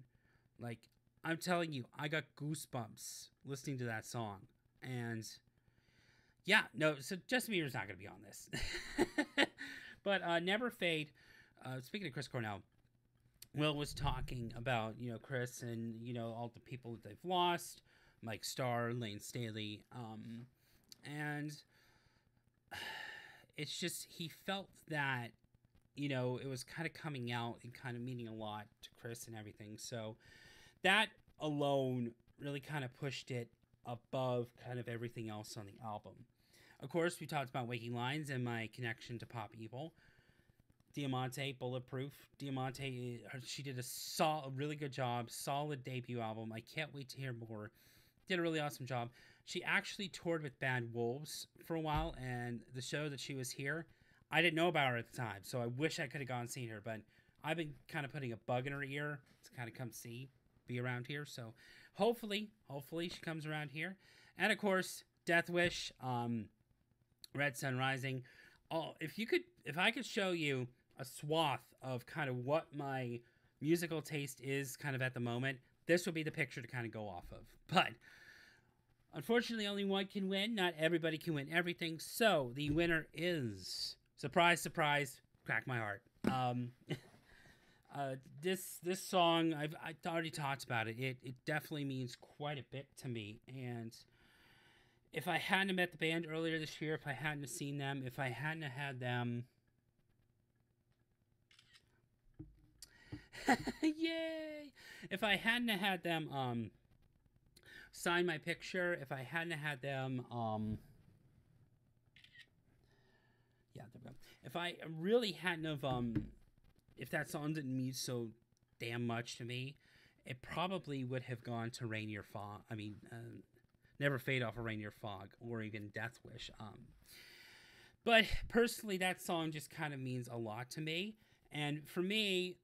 Like, I'm telling you, I got goosebumps listening to that song. And yeah, no, so Justin Bieber's not going to be on this. But Never Fade, speaking of Chris Cornell, Will was talking about, Chris and, all the people that they've lost, Mike Starr, Lane Staley, and it's just, he felt that, it was kind of coming out and kind of meaning a lot to Chris and everything. So that alone really kind of pushed it above kind of everything else on the album. Of course, we talked about Waking Lines and my connection to Pop Evil. Diamante, Bulletproof. Diamante, she did a really good job, solid debut album. I can't wait to hear more. Did a really awesome job. She actually toured with Bad Wolves for a while, and the show that she was here, I didn't know about her at the time, so I wish I could have gone and seen her, but I've been kind of putting a bug in her ear to kind of come see. be around here. So hopefully she comes around here. And of course, Death Wish, Red Sun Rising. Oh, if I could show you a swath of kind of what my musical taste is kind of at the moment, this would be the picture to kind of go off of. But unfortunately, only one can win. Not everybody can win everything. So the winner is, surprise, surprise, crack my heart. This song, I already talked about it. It definitely means quite a bit to me. And if I hadn't met the band earlier this year, if I hadn't seen them, if I hadn't had them, yay! If I hadn't had them sign my picture, if I hadn't had them yeah, there we go. If I really hadn't have if that song didn't mean so damn much to me, it probably would have gone to Rainier Fog. I mean, Never Fade Off a Rainier Fog, or even Death Wish. But personally, that song just kind of means a lot to me. And for me,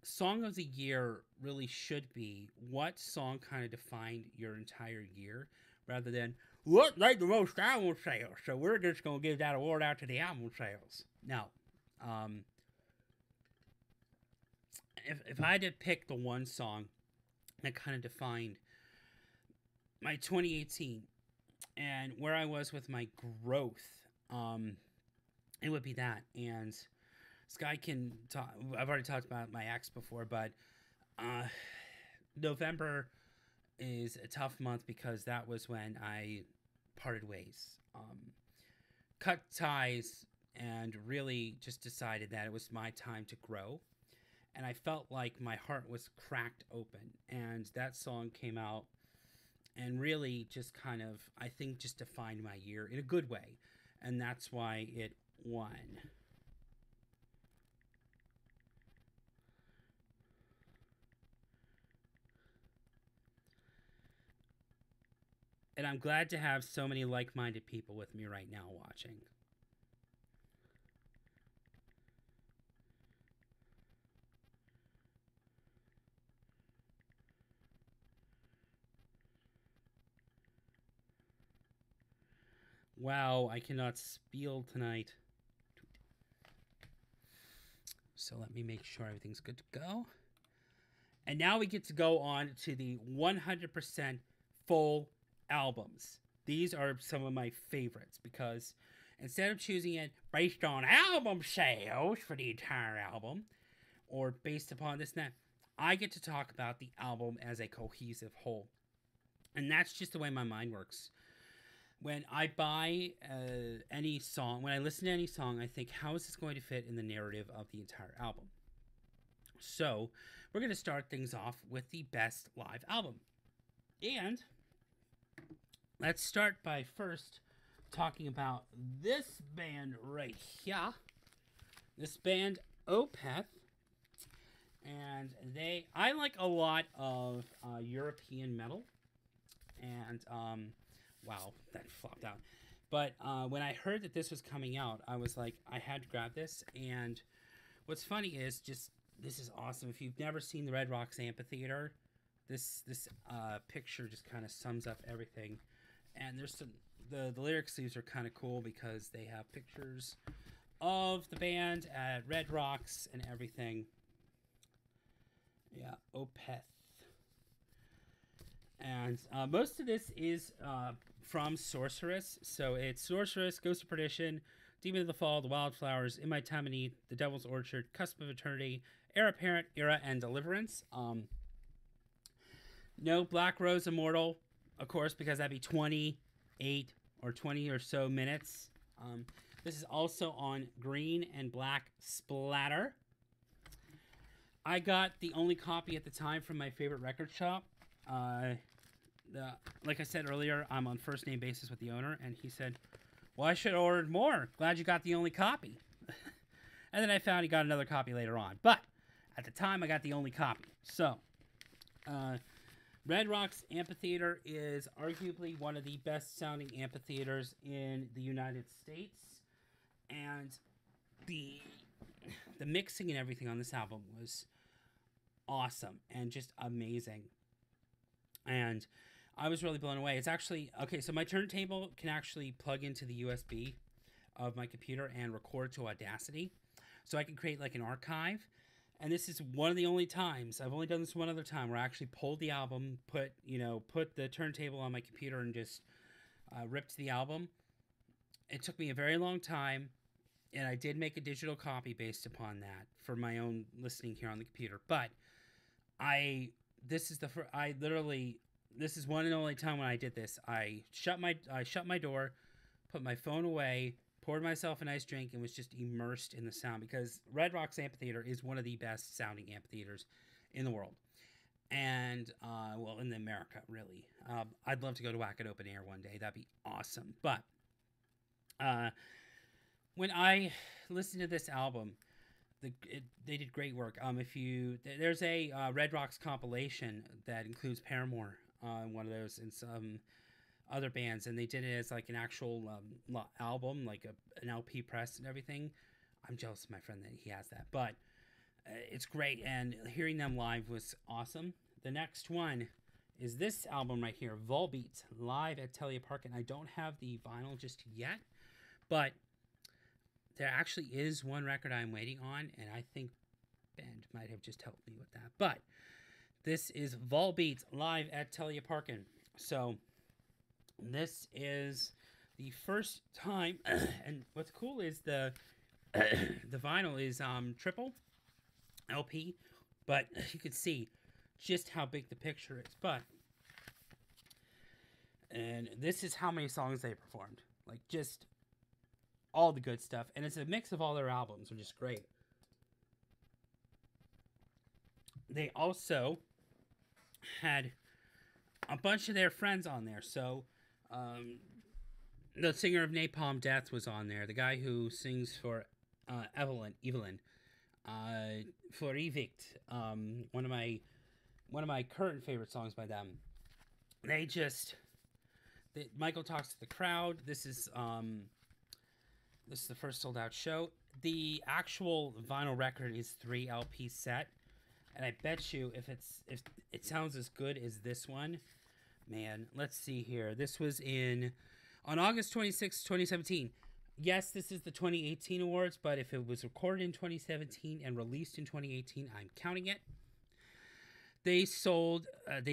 Song of the Year really should be what song kind of defined your entire year, rather than what made the most album sales, so we're just going to give that award out to the album sales. No. If I had to pick the one song that kind of defined my 2018 and where I was with my growth, it would be that. And Sky can talk. I've already talked about my ex before, but November is a tough month because that was when I parted ways, cut ties, and really just decided that it was my time to grow. And I felt like my heart was cracked open. And that song came out and really just kind of, I think, just defined my year in a good way. And that's why it won. And I'm glad to have so many like-minded people with me right now watching. Wow, I cannot spiel tonight. So let me make sure everything's good to go. And now we get to go on to the 100% full albums. These are some of my favorites because instead of choosing it based on album sales for the entire album or based upon this and that, I get to talk about the album as a cohesive whole. And that's just the way my mind works. When I buy any song, when I listen to any song, I think, how is this going to fit in the narrative of the entire album? So, we're going to start things off with the best live album. And let's start by first talking about this band right here. This band, Opeth. And I like a lot of European metal. And, wow, that flopped out. But when I heard that this was coming out, I was like, I had to grab this. And what's funny is this is awesome. If you've never seen the Red Rocks Amphitheater, this picture just kind of sums up everything. And there's some the lyrics to these are kind of cool because they have pictures of the band at Red Rocks and everything. Yeah, Opeth. And most of this is from Sorceress. So it's Sorceress, Ghost of Perdition, Demon of the Fall, The Wildflowers, In My Time of Need, The Devil's Orchard, Cusp of Eternity, Heir Apparent, Era, and Deliverance. No Black Rose Immortal, of course, because that'd be 28 or 20 or so minutes. This is also on Green and Black Splatter. I got the only copy at the time from my favorite record shop. Like I said earlier, I'm on first name basis with the owner, and he said, well, I should have ordered more. Glad you got the only copy. And then I found he got another copy later on. But at the time, I got the only copy. So, Red Rocks Amphitheater is arguably one of the best sounding amphitheaters in the United States. And the mixing and everything on this album was awesome and just amazing. and I was really blown away. It's actually okay. So my turntable can actually plug into the USB of my computer and record to Audacity, so I can create like an archive. And this is one of the only times I've only done this one other time where I actually pulled the album, put the turntable on my computer, and just ripped the album. It took me a very long time, and I did make a digital copy based upon that for my own listening here on the computer. But I this is the I literally this is one and only time when I did this. I shut my door, put my phone away, poured myself a nice drink, and was just immersed in the sound, because Red Rocks Amphitheater is one of the best sounding amphitheaters in the world. And, well, in America, really. I'd love to go to Wacken Open Air one day. That'd be awesome. But when I listened to this album, they did great work. There's a Red Rocks compilation that includes Paramore, one of those, and some other bands, and they did it as like an actual album, like an LP press and everything. I'm jealous of my friend that he has that, but it's great, and hearing them live was awesome. The next one is this album right here, Volbeat, live at Telia Park, and I don't have the vinyl just yet, but there actually is one record I'm waiting on, and I think Ben might have just helped me with that. But this is Volbeat live at Telia Park, so this is the first time, and what's cool is the vinyl is triple LP, but you can see just how big the picture is. And this is how many songs they performed, like just all the good stuff, and it's a mix of all their albums, which is great. They also had a bunch of their friends on there, so the singer of Napalm Death was on there. The guy who sings for Evelyn, for Evict, one of my current favorite songs by them. Michael talks to the crowd. This is the first sold out show. The actual vinyl record is 3 LP set, and I bet you if it sounds as good as this one, man. Let's see here. This was on August 26, 2017. Yes, this is the 2018 awards, but if it was recorded in 2017 and released in 2018, I'm counting it. They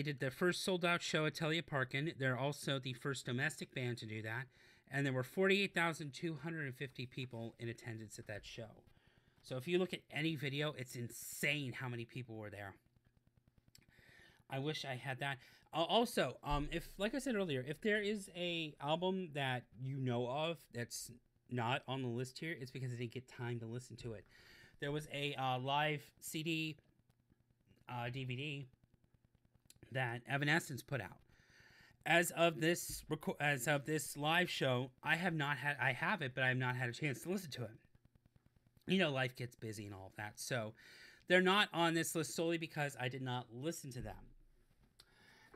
did their first sold-out show at Telia Parkin. They're also the first domestic band to do that, and there were 48,250 people in attendance at that show. So if you look at any video, it's insane how many people were there. I wish I had that. Also, if, like I said earlier, if there is a album that you know of that's not on the list here, it's because I didn't get time to listen to it. There was a live CD, DVD that Evanescence put out. As of this live show, I have it, but I have not had a chance to listen to it. You know, life gets busy and all of that, so they're not on this list solely because I did not listen to them.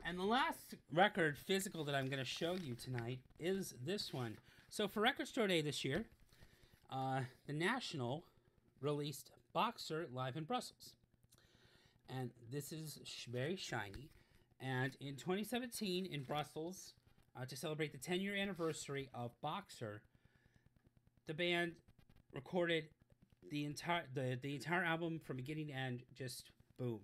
And the last record physical that I'm going to show you tonight is this one. So for Record Store Day this year, the National released Boxer live in Brussels. And this is very shiny. And in 2017 in Brussels, to celebrate the 10-year anniversary of Boxer, the band recorded the entire album from beginning to end, just boom.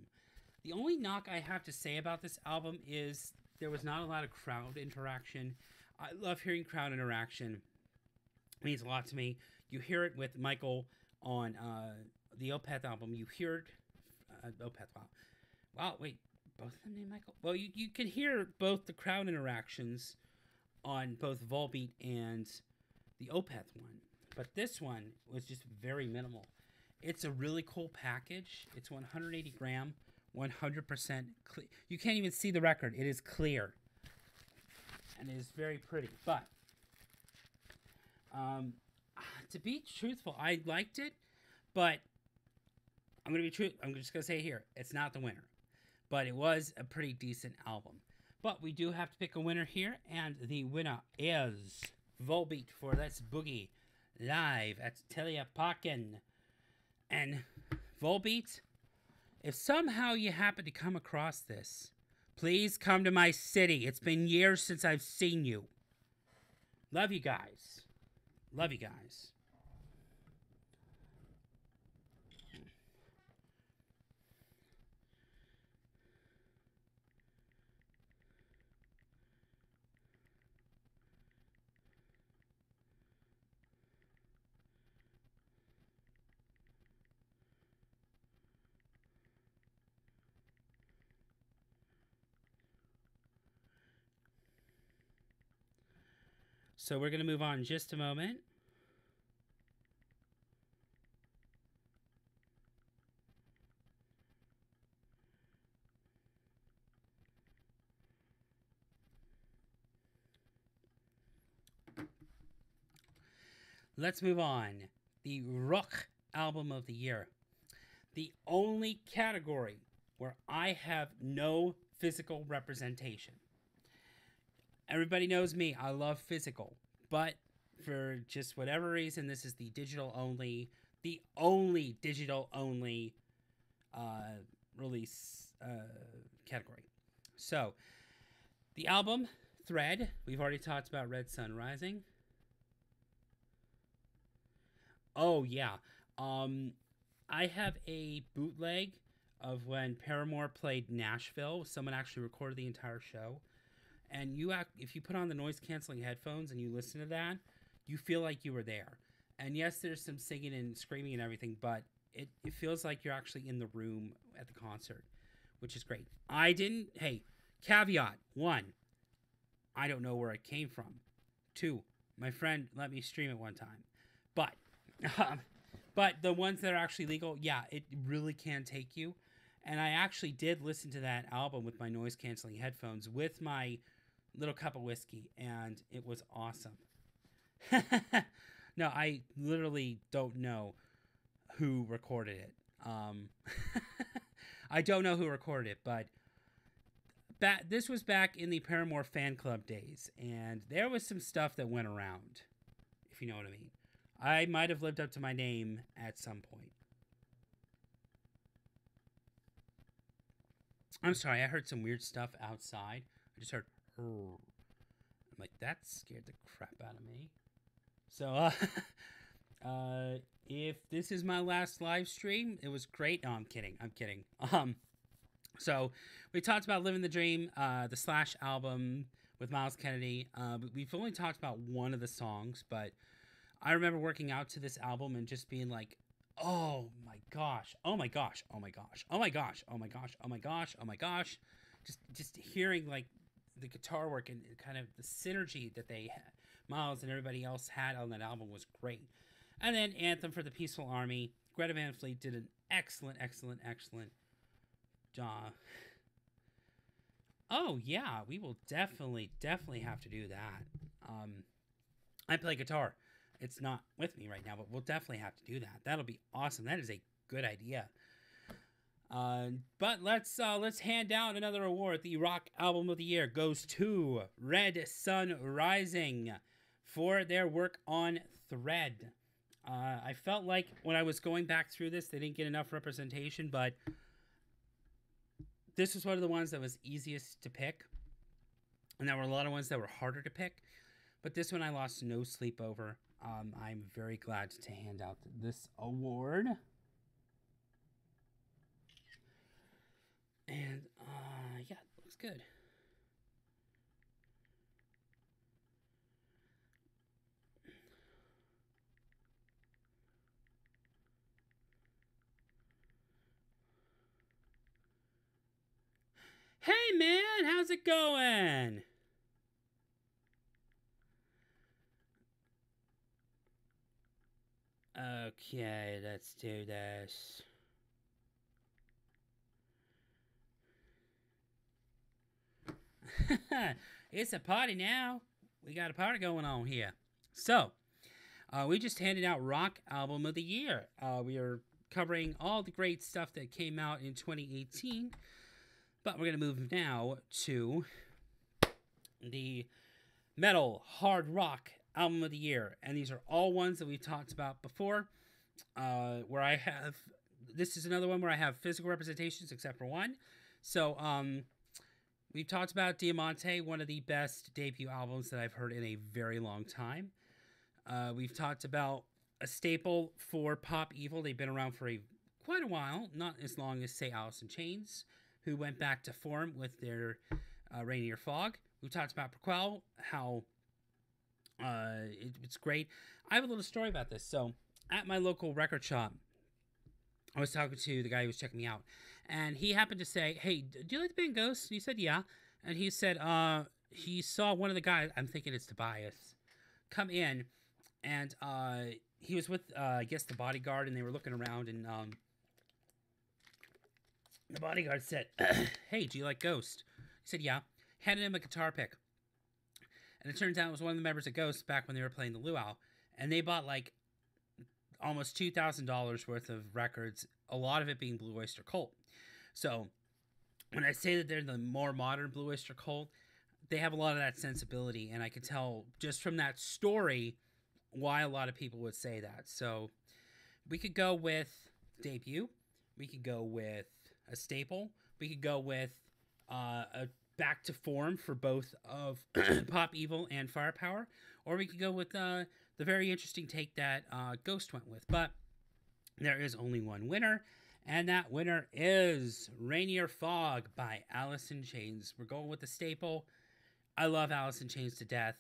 The only knock I have to say about this album is there was not a lot of crowd interaction. I love hearing crowd interaction. It means a lot to me. You hear it with Michael on the Opeth album. You hear it... Opeth, wow. Wow, wait. Both of them named Michael? Well, you can hear both the crowd interactions on both Volbeat and the Opeth one. But this one was just very minimal. It's a really cool package. It's 180 gram, 100% clear. You can't even see the record. It is clear. And it is very pretty. But, to be truthful, I liked it. But, I'm just going to say it here. It's not the winner. But it was a pretty decent album. But we do have to pick a winner here. And the winner is Volbeat for Let's Boogie live at Telia Parkin. And Volbeat, if somehow you happen to come across this, Please come to my city. It's been years since I've seen you. Love you guys. Love you guys. So we're going to move on in just a moment. Let's move on. The Rock Album of the Year. The only category where I have no physical representation. Everybody knows me. I love physical. But for just whatever reason, this is the only digital only release category. So, the album, Thread. We've already talked about Red Sun Rising. Oh, yeah. I have a bootleg of when Paramore played Nashville. Someone actually recorded the entire show. And if you put on the noise-canceling headphones and you listen to that, you feel like you were there. And yes, there's some singing and screaming and everything, but it feels like you're actually in the room at the concert, which is great. Hey, caveat. 1, I don't know where it came from. 2, my friend let me stream it one time. But the ones that are actually legal, yeah, it really can take you. And I actually did listen to that album with my noise-canceling headphones with my little cup of whiskey, and it was awesome. No, I literally don't know who recorded it. I don't know who recorded it, but this was back in the Paramore fan club days, and there was some stuff that went around, if you know what I mean. I might have lived up to my name at some point. I'm sorry, I heard some weird stuff outside. I just heard, I'm like, that scared the crap out of me. So, if this is my last live stream, it was great. No, I'm kidding. So we talked about Living the Dream, the Slash album with Miles Kennedy. We've only talked about one of the songs, but I remember working out to this album and just being like, oh my gosh, oh my gosh, oh my gosh, oh my gosh, oh my gosh, oh my gosh, oh my gosh. Just hearing like the guitar work and kind of the synergy that they had, Miles and everybody else had on that album was great. And then Anthem for the Peaceful Army. Greta Van Fleet did an excellent job. Oh yeah, we will definitely have to do that. I play guitar. It's not with me right now, but we'll definitely have to do that. That'll be awesome. That is a good idea. But let's hand down another award. The Rock Album of the Year goes to Red Sun Rising for their work on Thread. I felt like when I was going back through this, they didn't get enough representation, but this was one of the ones that was easiest to pick. And there were a lot of ones that were harder to pick. But this one I lost no sleep over. I'm very glad to hand out this award. And, yeah, it looks good. Hey, man, how's it going? Okay, let's do this. It's a party now. We got a party going on here. So, we just handed out Rock Album of the Year. We are covering all the great stuff that came out in 2018. But we're going to move now to the Metal Hard Rock Album of the Year. And these are all ones that we've talked about before. Where I have... This is another one where I have physical representations except for one. So, We've talked about Diamante, one of the best debut albums that I've heard in a very long time. We've talked about a staple for Pop Evil. They've been around for quite a while, not as long as, say, Alice in Chains, who went back to form with their Rainier Fog. We've talked about Prequel, how it's great. I have a little story about this. So, at my local record shop, I was talking to the guy who was checking me out, and he happened to say, "Hey, do you like the band Ghost?" And he said, "Yeah." And he said, he saw one of the guys, I'm thinking it's Tobias, come in, and he was with, I guess, the bodyguard, and they were looking around, and the bodyguard said, "Hey, do you like Ghost?" He said, "Yeah." Handed him a guitar pick. And it turns out it was one of the members of Ghost back when they were playing the luau. And they bought like almost $2,000 worth of records, a lot of it being Blue Oyster Cult. So when I say that they're the more modern Blue Oyster Cult, they have a lot of that sensibility. And I could tell just from that story why a lot of people would say that. So we could go with debut. We could go with a staple. We could go with a back to form for both of Pop Evil and Firepower, or we could go with the very interesting take that Ghost went with. But there is only one winner, and that winner is Rainier Fog by Alice in Chains. We're going with the staple. I love Alice in Chains to death.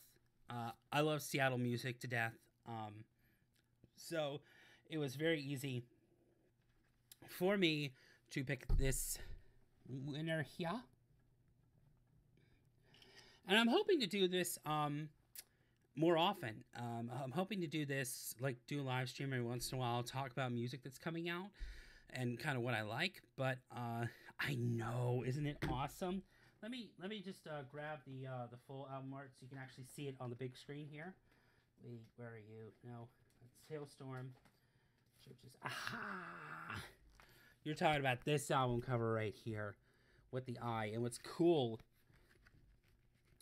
I love Seattle music to death. So it was very easy for me to pick this winner here. And I'm hoping to do this more often. I'm hoping to do this, like do a live stream every once in a while, talk about music that's coming out and kind of what I like. But I know, isn't it awesome? Let me just grab the full album art so you can actually see it on the big screen here. Wait, where are you? No, it's Hailstorm. Churches. Aha! You're talking about this album cover right here with the eye. And what's cool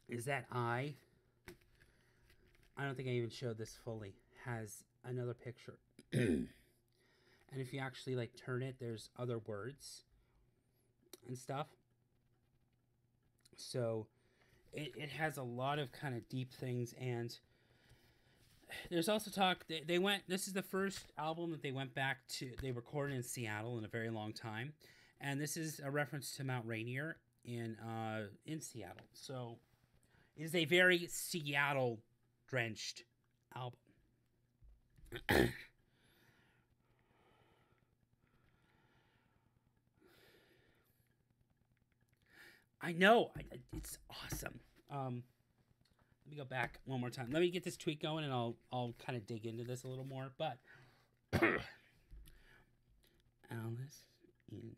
is that eye, I don't think I even showed this fully, has another picture. And if you actually like turn it, there's other words and stuff. So it has a lot of kind of deep things. And there's also talk, this is the first album that they went back to, they recorded in Seattle in a very long time. And this is a reference to Mount Rainier in Seattle. So it is a very Seattle-drenched album. I know. It's awesome. Let me go back one more time. Let me get this tweet going, and I'll kind of dig into this a little more. But Alice in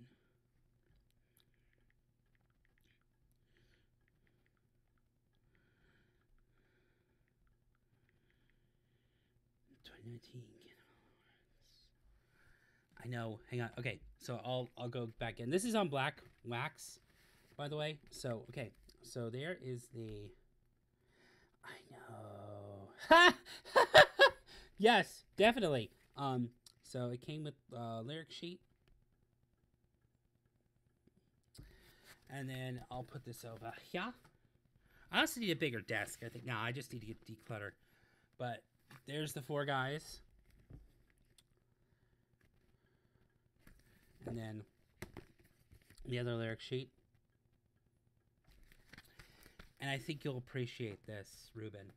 2019. I know. Hang on. Okay, so I'll go back in. This is on black wax, by the way. So okay, so there is the. I know. Yes, definitely. So it came with lyric sheet, and then I'll put this over here. I also need a bigger desk. I think. No, I just need to get decluttered. But there's the four guys. And then the other lyric sheet. And I think you'll appreciate this, Ruben.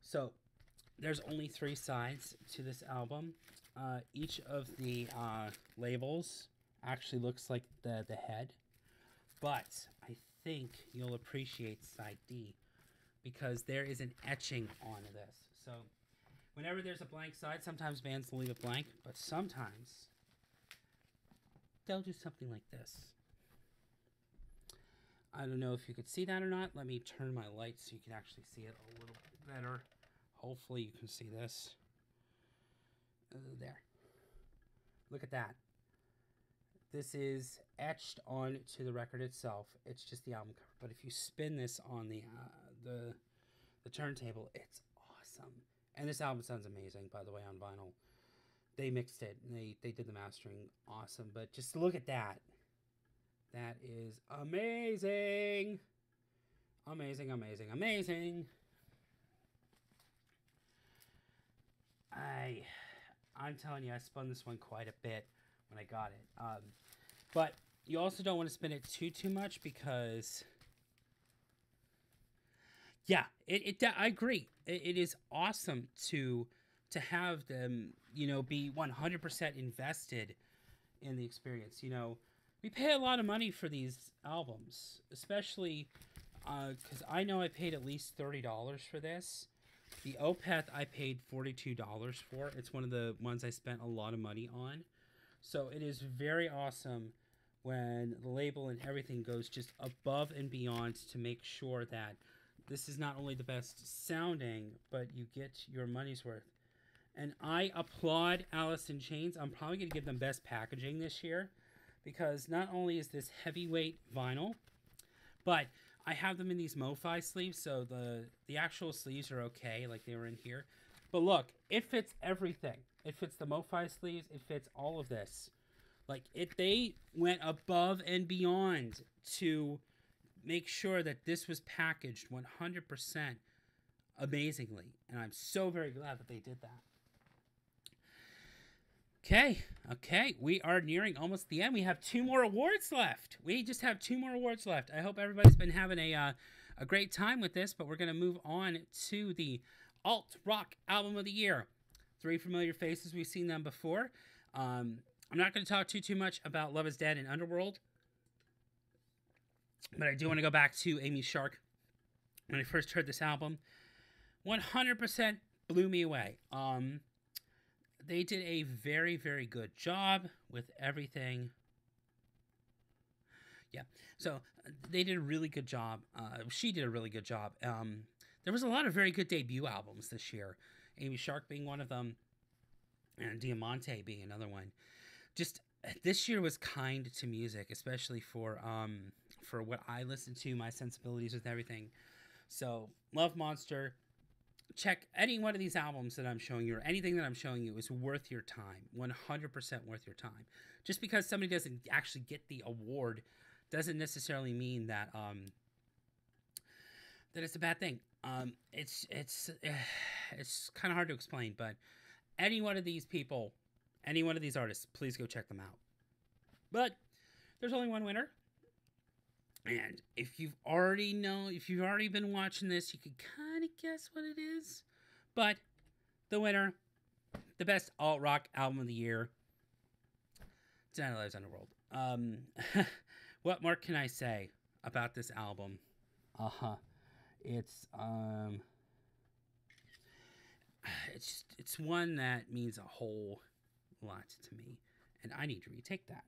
So, there's only 3 sides to this album. Each of the labels actually looks like the head. But I think you'll appreciate side D, because there is an etching on this. So, whenever there's a blank side, sometimes bands will leave it blank, but sometimes they'll do something like this. I don't know if you could see that or not. Let me turn my light so you can actually see it a little bit better. Hopefully you can see this. There. Look at that. This is etched onto the record itself. It's just the album cover. But if you spin this on the turntable, it's awesome. And this album sounds amazing, by the way, on vinyl. They mixed it, and they did the mastering awesome. But just look at that. That is amazing. Amazing, amazing, amazing. I'm telling you, I spun this one quite a bit when I got it. But you also don't want to spin it too much because, yeah, I agree. It is awesome to have them, be 100% invested in the experience. We pay a lot of money for these albums, especially because I know I paid at least $30 for this. The Opeth I paid $42 for. It's one of the ones I spent a lot of money on. So it is very awesome when the label and everything goes just above and beyond to make sure that this is not only the best sounding, but you get your money's worth. And I applaud Alice in Chains. I'm probably going to give them best packaging this year because not only is this heavyweight vinyl, but I have them in these MoFi sleeves, so the actual sleeves are okay, like they were in here. But look, it fits everything. It fits the MoFi sleeves. It fits all of this. Like, they went above and beyond to make sure that this was packaged 100% amazingly. And I'm so very glad that they did that. Okay, we are nearing almost the end. We have 2 more awards left. We just have 2 more awards left. I hope everybody's been having a great time with this, but we're going to move on to the Alt Rock Album of the Year. 3 familiar faces. We've seen them before. I'm not going to talk too much about Love is Dead and Underworld, but I do want to go back to Amy Shark. When I first heard this album, 100% blew me away. They did a very, very good job with everything. Yeah, so they did a really good job. She did a really good job. There was a lot of very good debut albums this year. Amy Shark being one of them, and Diamante being another one. Just this year was kind to music, especially for what I listen to, my sensibilities with everything. So, Love Monster. Check any one of these albums that I'm showing you, or anything that I'm showing you is worth your time. 100% worth your time. Just because somebody doesn't actually get the award doesn't necessarily mean that that it's a bad thing. It's kind of hard to explain, but any one of these people, any one of these artists, please go check them out. But there's only one winner. And if you've already been watching this, you can kind of guess what it is. But the winner, the best alt-rock album of the year, it's Night Lives Underworld. What more can I say about this album? It's one that means a whole lot to me, and I need to retake that.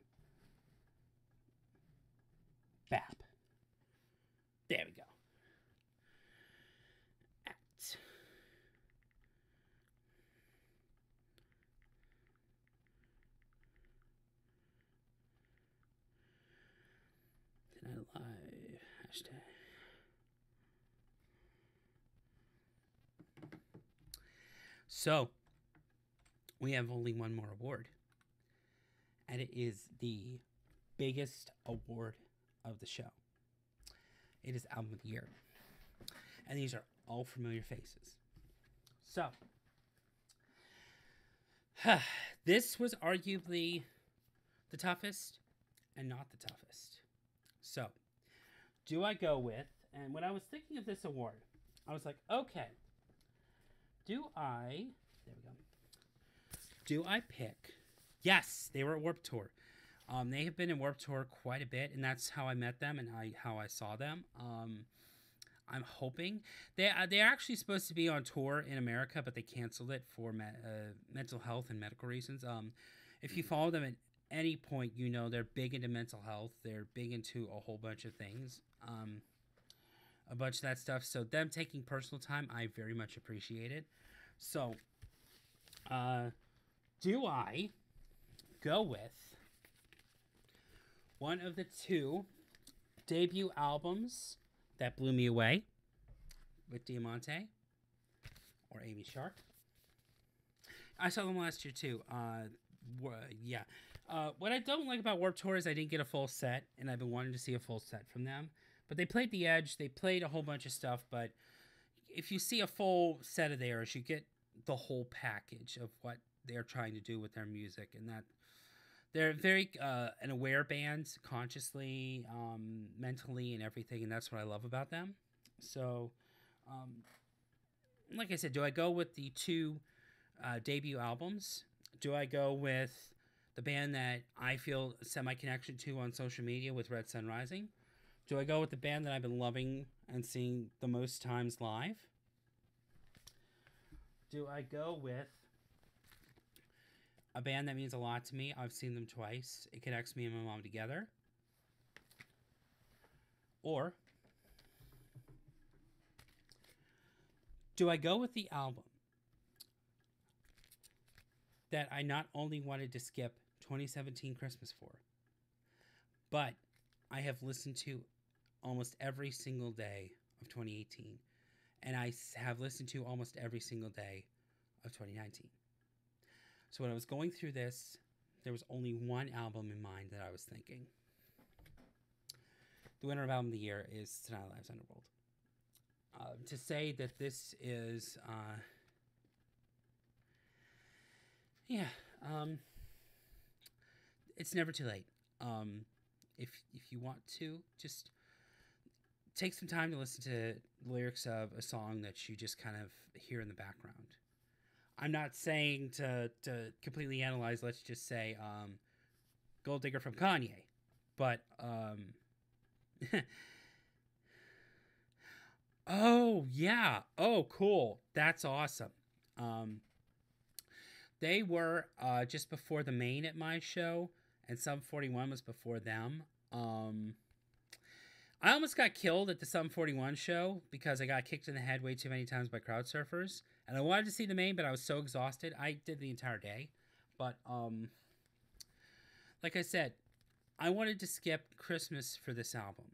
BAP. There we go. Act. Tonight Live. Hashtag. So, we have only one more award. And it is the biggest award of the show. It is Album of the Year. And these are all familiar faces. So, this was arguably the toughest and not the toughest. So, do I go with, and when I was thinking of this award, I was like, okay, there we go. Do I pick? Yes, they were at Warped Tour. They have been in Warped Tour quite a bit, and that's how I met them and how I saw them. I'm hoping they're actually supposed to be on tour in America, but they canceled it for mental health and medical reasons. If you follow them at any point, you know they're big into mental health. They're big into a whole bunch of things, a bunch of that stuff. So them taking personal time, I very much appreciate it. So, do I go with one of the 2 debut albums that blew me away with Diamante or Amy Shark? I saw them last year too. Yeah. What I don't like about Warped Tour is I didn't get a full set, and I've been wanting to see a full set from them. But they played The Edge, they played a whole bunch of stuff, but if you see a full set of theirs, you get the whole package of what they're trying to do with their music, and that they're very an aware band, consciously, mentally, and everything, and that's what I love about them. So, um, like I said, do I go with the two debut albums? Do I go with the band that I feel semi connection to on social media with Red Sun Rising? Do I go with the band that I've been loving and seeing the most times live? Do I go with a band that means a lot to me? I've seen them twice. It connects me and my mom together. Or do I go with the album that I not only wanted to skip 2017 Christmas for, but I have listened to almost every single day of 2018, and I have listened to almost every single day of 2019. So when I was going through this, there was only one album in mind that I was thinking. The winner of Album of the Year is Tonight Live's Underworld. To say that this is, it's never too late. If you want to, just take some time to listen to lyrics of a song that you just kind of hear in the background. I'm not saying to completely analyze, let's just say, Gold Digger from Kanye. But, oh, yeah. Oh, cool. That's awesome. They were just before the main at my show, and Sum 41 was before them. I almost got killed at the Sum 41 show because I got kicked in the head way too many times by crowd surfers. And I wanted to see the main, but I was so exhausted. I did the entire day. But, like I said, I wanted to skip Christmas for this album.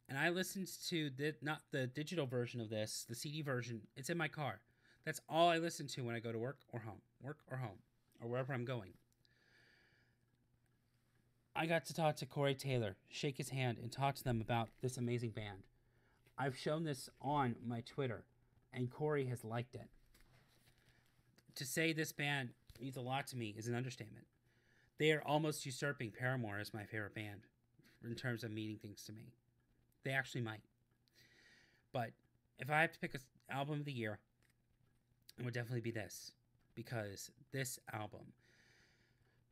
And I listened to, not the digital version of this, the CD version. It's in my car. That's all I listen to when I go to work or home. Work or home. Or wherever I'm going. I got to talk to Corey Taylor, shake his hand, and talk to them about this amazing band. I've shown this on my Twitter, and Corey has liked it. To say this band means a lot to me is an understatement. They are almost usurping Paramore as my favorite band in terms of meaning things to me. They actually might. But if I have to pick an album of the year, it would definitely be this. Because this album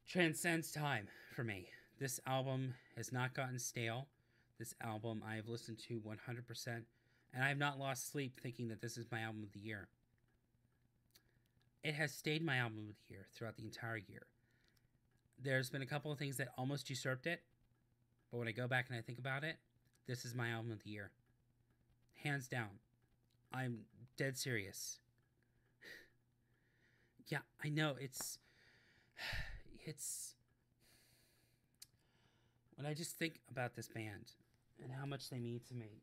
transcends time for me. This album has not gotten stale. This album I have listened to 100%, and I have not lost sleep thinking that this is my album of the year. It has stayed my album of the year throughout the entire year. There's been a couple of things that almost usurped it, but when I go back and I think about it, this is my album of the year. Hands down. I'm dead serious. Yeah, I know, it's... When I just think about this band and how much they mean to me,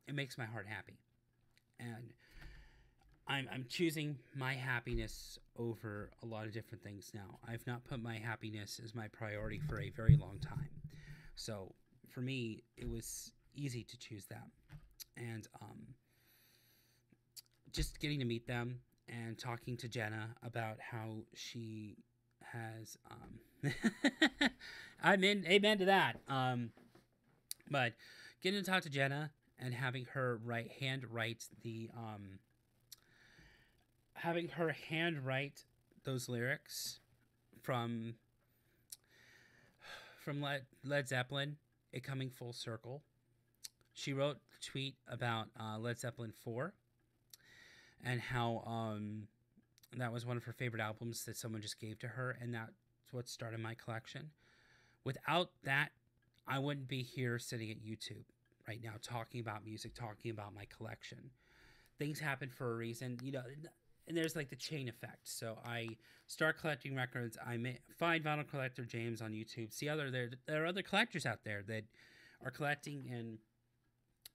it makes my heart happy. And I'm choosing my happiness over a lot of different things now. I've not put my happiness as my priority for a very long time. So for me, it was easy to choose them. And just getting to meet them and talking to Jenna about how she has I'm in, amen to that. But getting to talk to Jenna and having her handwrite those lyrics from Led Zeppelin, it coming full circle. She wrote a tweet about Led Zeppelin 4 and how that was one of her favorite albums that someone just gave to her, and that's what started my collection. Without that, I wouldn't be here sitting at YouTube right now talking about music, talking about my collection. Things happen for a reason, and there's like the chain effect. So I start collecting records. I find Vinyl Collector James on YouTube. There are other collectors out there that are collecting and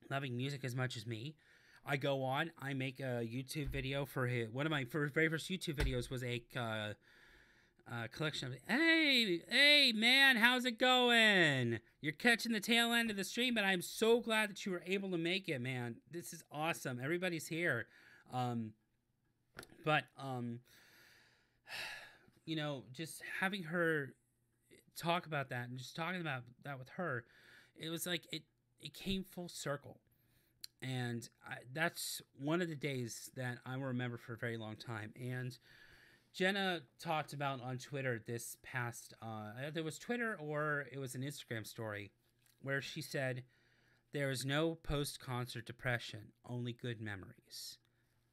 loving music as much as me. I go on. I make a YouTube video for one of my very first YouTube videos was a collection of. Hey, man, how's it going? You're catching the tail end of the stream, but I'm so glad that you were able to make it, man. This is awesome. Everybody's here. Um, but you know, just having her talk about that and just talking about that with her, it was like it came full circle. And that's one of the days that I will remember for a very long time. And Jenna talked about on Twitter this past, there was Twitter or it was an Instagram story where she said, there is no post-concert depression, only good memories.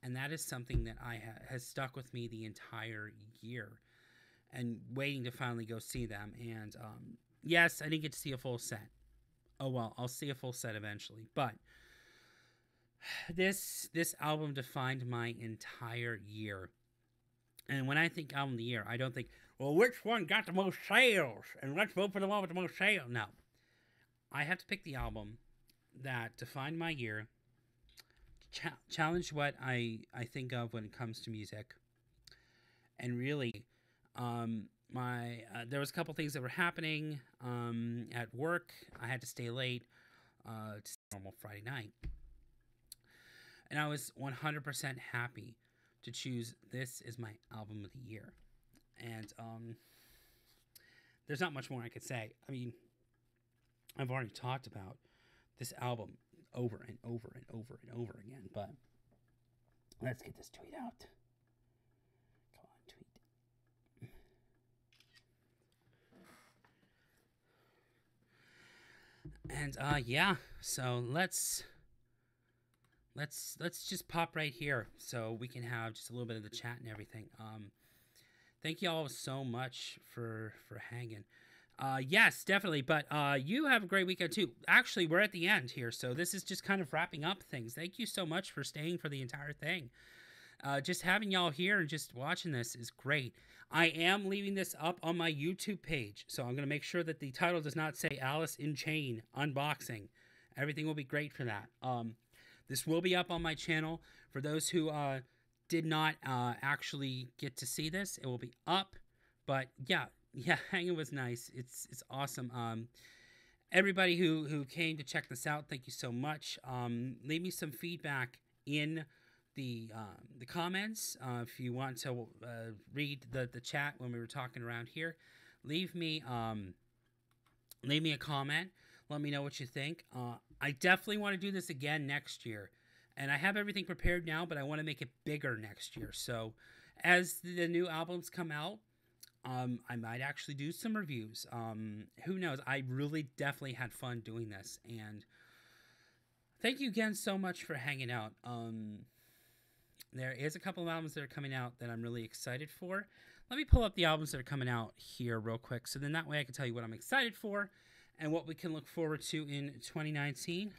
And that is something that has stuck with me the entire year and waiting to finally go see them. And yes, I didn't get to see a full set. Oh, well, I'll see a full set eventually. But this album defined my entire year. And when I think album of the year, I don't think, well, which one got the most sales? And let's vote for the one with the most sales. No. I have to pick the album that defined my year, challenge what I think of when it comes to music. And really, there was a couple things that were happening at work. I had to stay late to normal Friday night. And I was 100% happy to choose this as my album of the year. And there's not much more I could say. I mean, I've already talked about this album over and over and over and over again, but let's get this tweet out. Come on, tweet. And yeah, so let's just pop right here so we can have just a little bit of the chat and everything. Thank you all so much for hanging. Yes, definitely. But you have a great weekend too. Actually, we're at the end here, so this is just kind of wrapping up things. Thank you so much for staying for the entire thing. Just having y'all here and just watching this is great. I am leaving this up on my YouTube page, so I'm going to make sure that the title does not say Alice in Chain Unboxing. Everything will be great for that. This will be up on my channel. For those who did not actually get to see this, it will be up. But yeah, hanging was nice. It's awesome. Everybody who came to check this out, thank you so much. Leave me some feedback in the comments. If you want to read the chat when we were talking around here, leave me a comment. Let me know what you think. I definitely want to do this again next year. And I have everything prepared now, but I want to make it bigger next year. So as the new albums come out, I might actually do some reviews. Who knows? I really definitely had fun doing this. And thank you again so much for hanging out. There is a couple of albums that are coming out that I'm really excited for. Let me pull up the albums that are coming out here real quick. So then that way I can tell you what I'm excited for and what we can look forward to in 2019.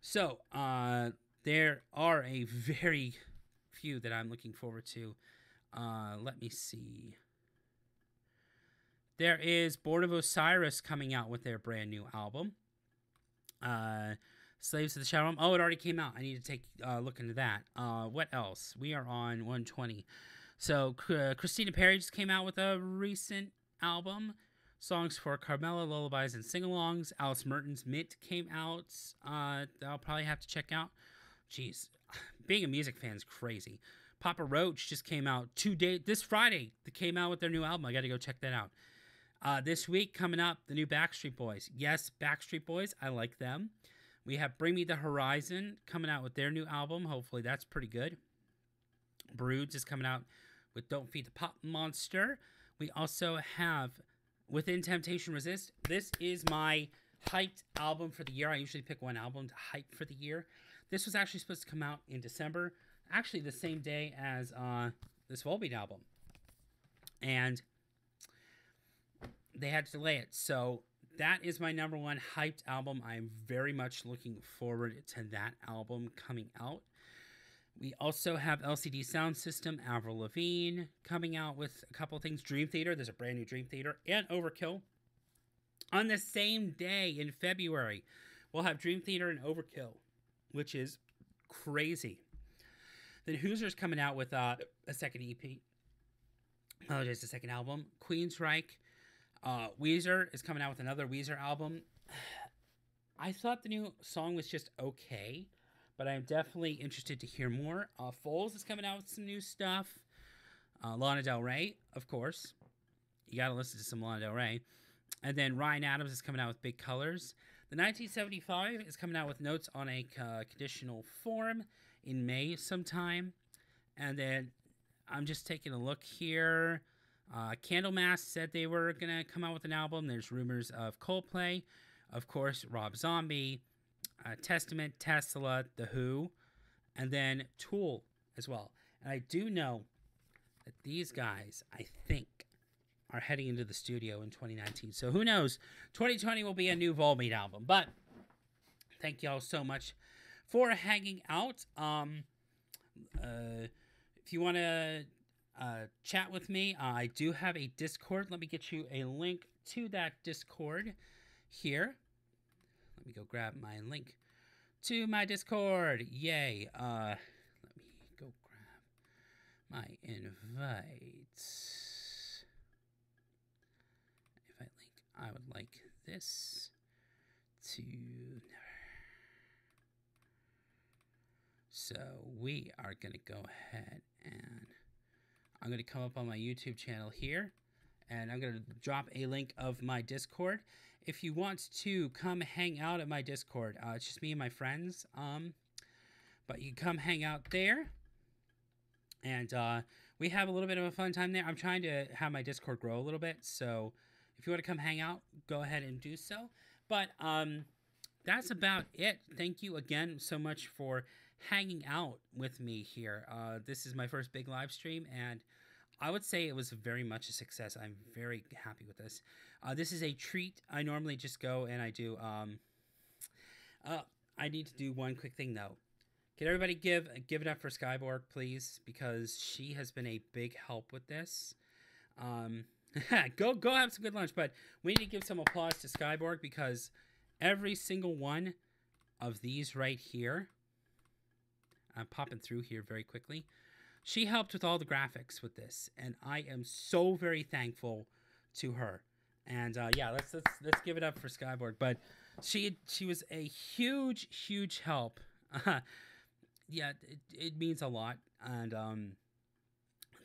So, there are a very few that I'm looking forward to. Let me see. There is Board of Osiris coming out with their brand new album. Slaves of the Shadow Realm. Oh, it already came out. I need to take a look into that. What else? We are on 120. So, Christina Perri just came out with a recent album. Songs for Carmela, Lullabies, and Sing-Alongs. Alice Merton's Mint came out. I'll probably have to check out. Jeez, being a music fan is crazy. Papa Roach just came out this Friday. They came out with their new album. I got to go check that out. This week, coming up, the new Backstreet Boys. Yes, Backstreet Boys. I like them. We have Bring Me the Horizon coming out with their new album. Hopefully, that's pretty good. Broods is coming out with Don't Feed the Pop Monster. We also have Within Temptation Resist. This is my hyped album for the year. I usually pick one album to hype for the year. This was actually supposed to come out in December. Actually, the same day as this Volbeat album. And they had to delay it. So that is my number one hyped album. I'm very much looking forward to that album coming out. We also have LCD Sound System, Avril Lavigne coming out with a couple of things. Dream Theater, there's a brand new Dream Theater, and Overkill. On the same day in February, we'll have Dream Theater and Overkill, which is crazy. Then Hoozer's coming out with a second EP. Oh, just a second album. Queensryche. Weezer is coming out with another Weezer album. I thought the new song was just okay, but I'm definitely interested to hear more. Foles is coming out with some new stuff. Lana Del Rey, of course. You gotta listen to some Lana Del Rey. And then Ryan Adams is coming out with Big Colors. The 1975 is coming out with Notes on a Conditional Form in May sometime. And then I'm just taking a look here. Candlemass said they were going to come out with an album. There's rumors of Coldplay. Of course, Rob Zombie, Testament, Tesla, The Who, and then Tool as well. And I do know that these guys, I think, are heading into the studio in 2019. So who knows? 2020 will be a new Volbeat album. But thank y'all so much for hanging out. If you want to chat with me, I do have a Discord. Let me get you a link to that Discord here. Let me go grab my link to my Discord. Yay. Let me go grab my invite. I would like this to never. So we are going to go ahead and I'm going to come up on my YouTube channel here and I'm going to drop a link of my Discord. If you want to come hang out at my Discord, it's just me and my friends. But you come hang out there and we have a little bit of a fun time there. I'm trying to have my Discord grow a little bit, so if you want to come hang out, go ahead and do so. But that's about it. Thank you again so much for hanging out with me here. This is my first big live stream, and I would say it was very much a success. I'm very happy with this. This is a treat. I normally just go and I do... I need to do one quick thing, though. Can everybody give it up for Skyborg, please? Because she has been a big help with this. Go have some good lunch, but we need to give some applause to Skyborg because every single one of these right here, I'm popping through here very quickly. She helped with all the graphics with this, and I am so very thankful to her. And yeah, let's give it up for Skyborg. But she was a huge help. Yeah, it means a lot, and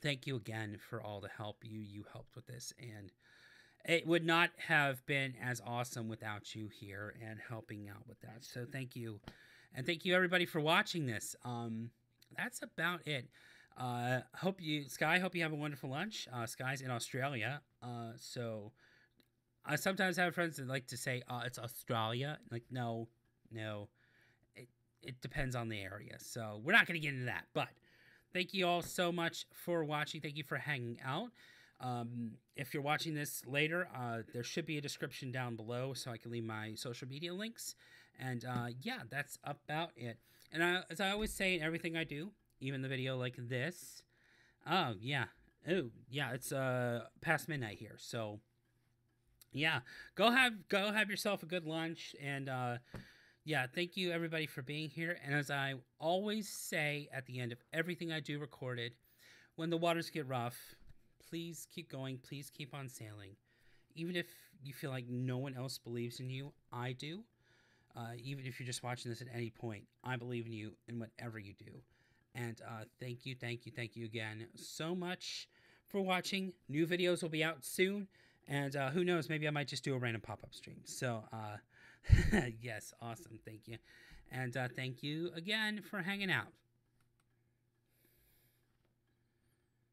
thank you again for all the help you helped with this, and it would not have been as awesome without you here and helping out with that. So thank you, and thank you everybody for watching this. That's about it. Hope you have a wonderful lunch. Sky's in Australia, so I sometimes have friends that like to say, it's Australia. Like, no, it depends on the area. So we're not going to get into that, but thank you all so much for watching. Thank you for hanging out. If you're watching this later, there should be a description down below so I can leave my social media links. And yeah, that's about it. And as I always say in everything I do, even the video like this, oh yeah, it's past midnight here. So yeah, go have yourself a good lunch, and yeah, thank you everybody for being here. And as I always say at the end of everything I do recorded, when the waters get rough, please keep going. Please keep on sailing. Even if you feel like no one else believes in you, I do. Even if you're just watching this at any point, I believe in you in whatever you do. And thank you again so much for watching. New videos will be out soon. And who knows, maybe I might just do a random pop-up stream. So, yes, awesome. Thank you. And thank you again for hanging out.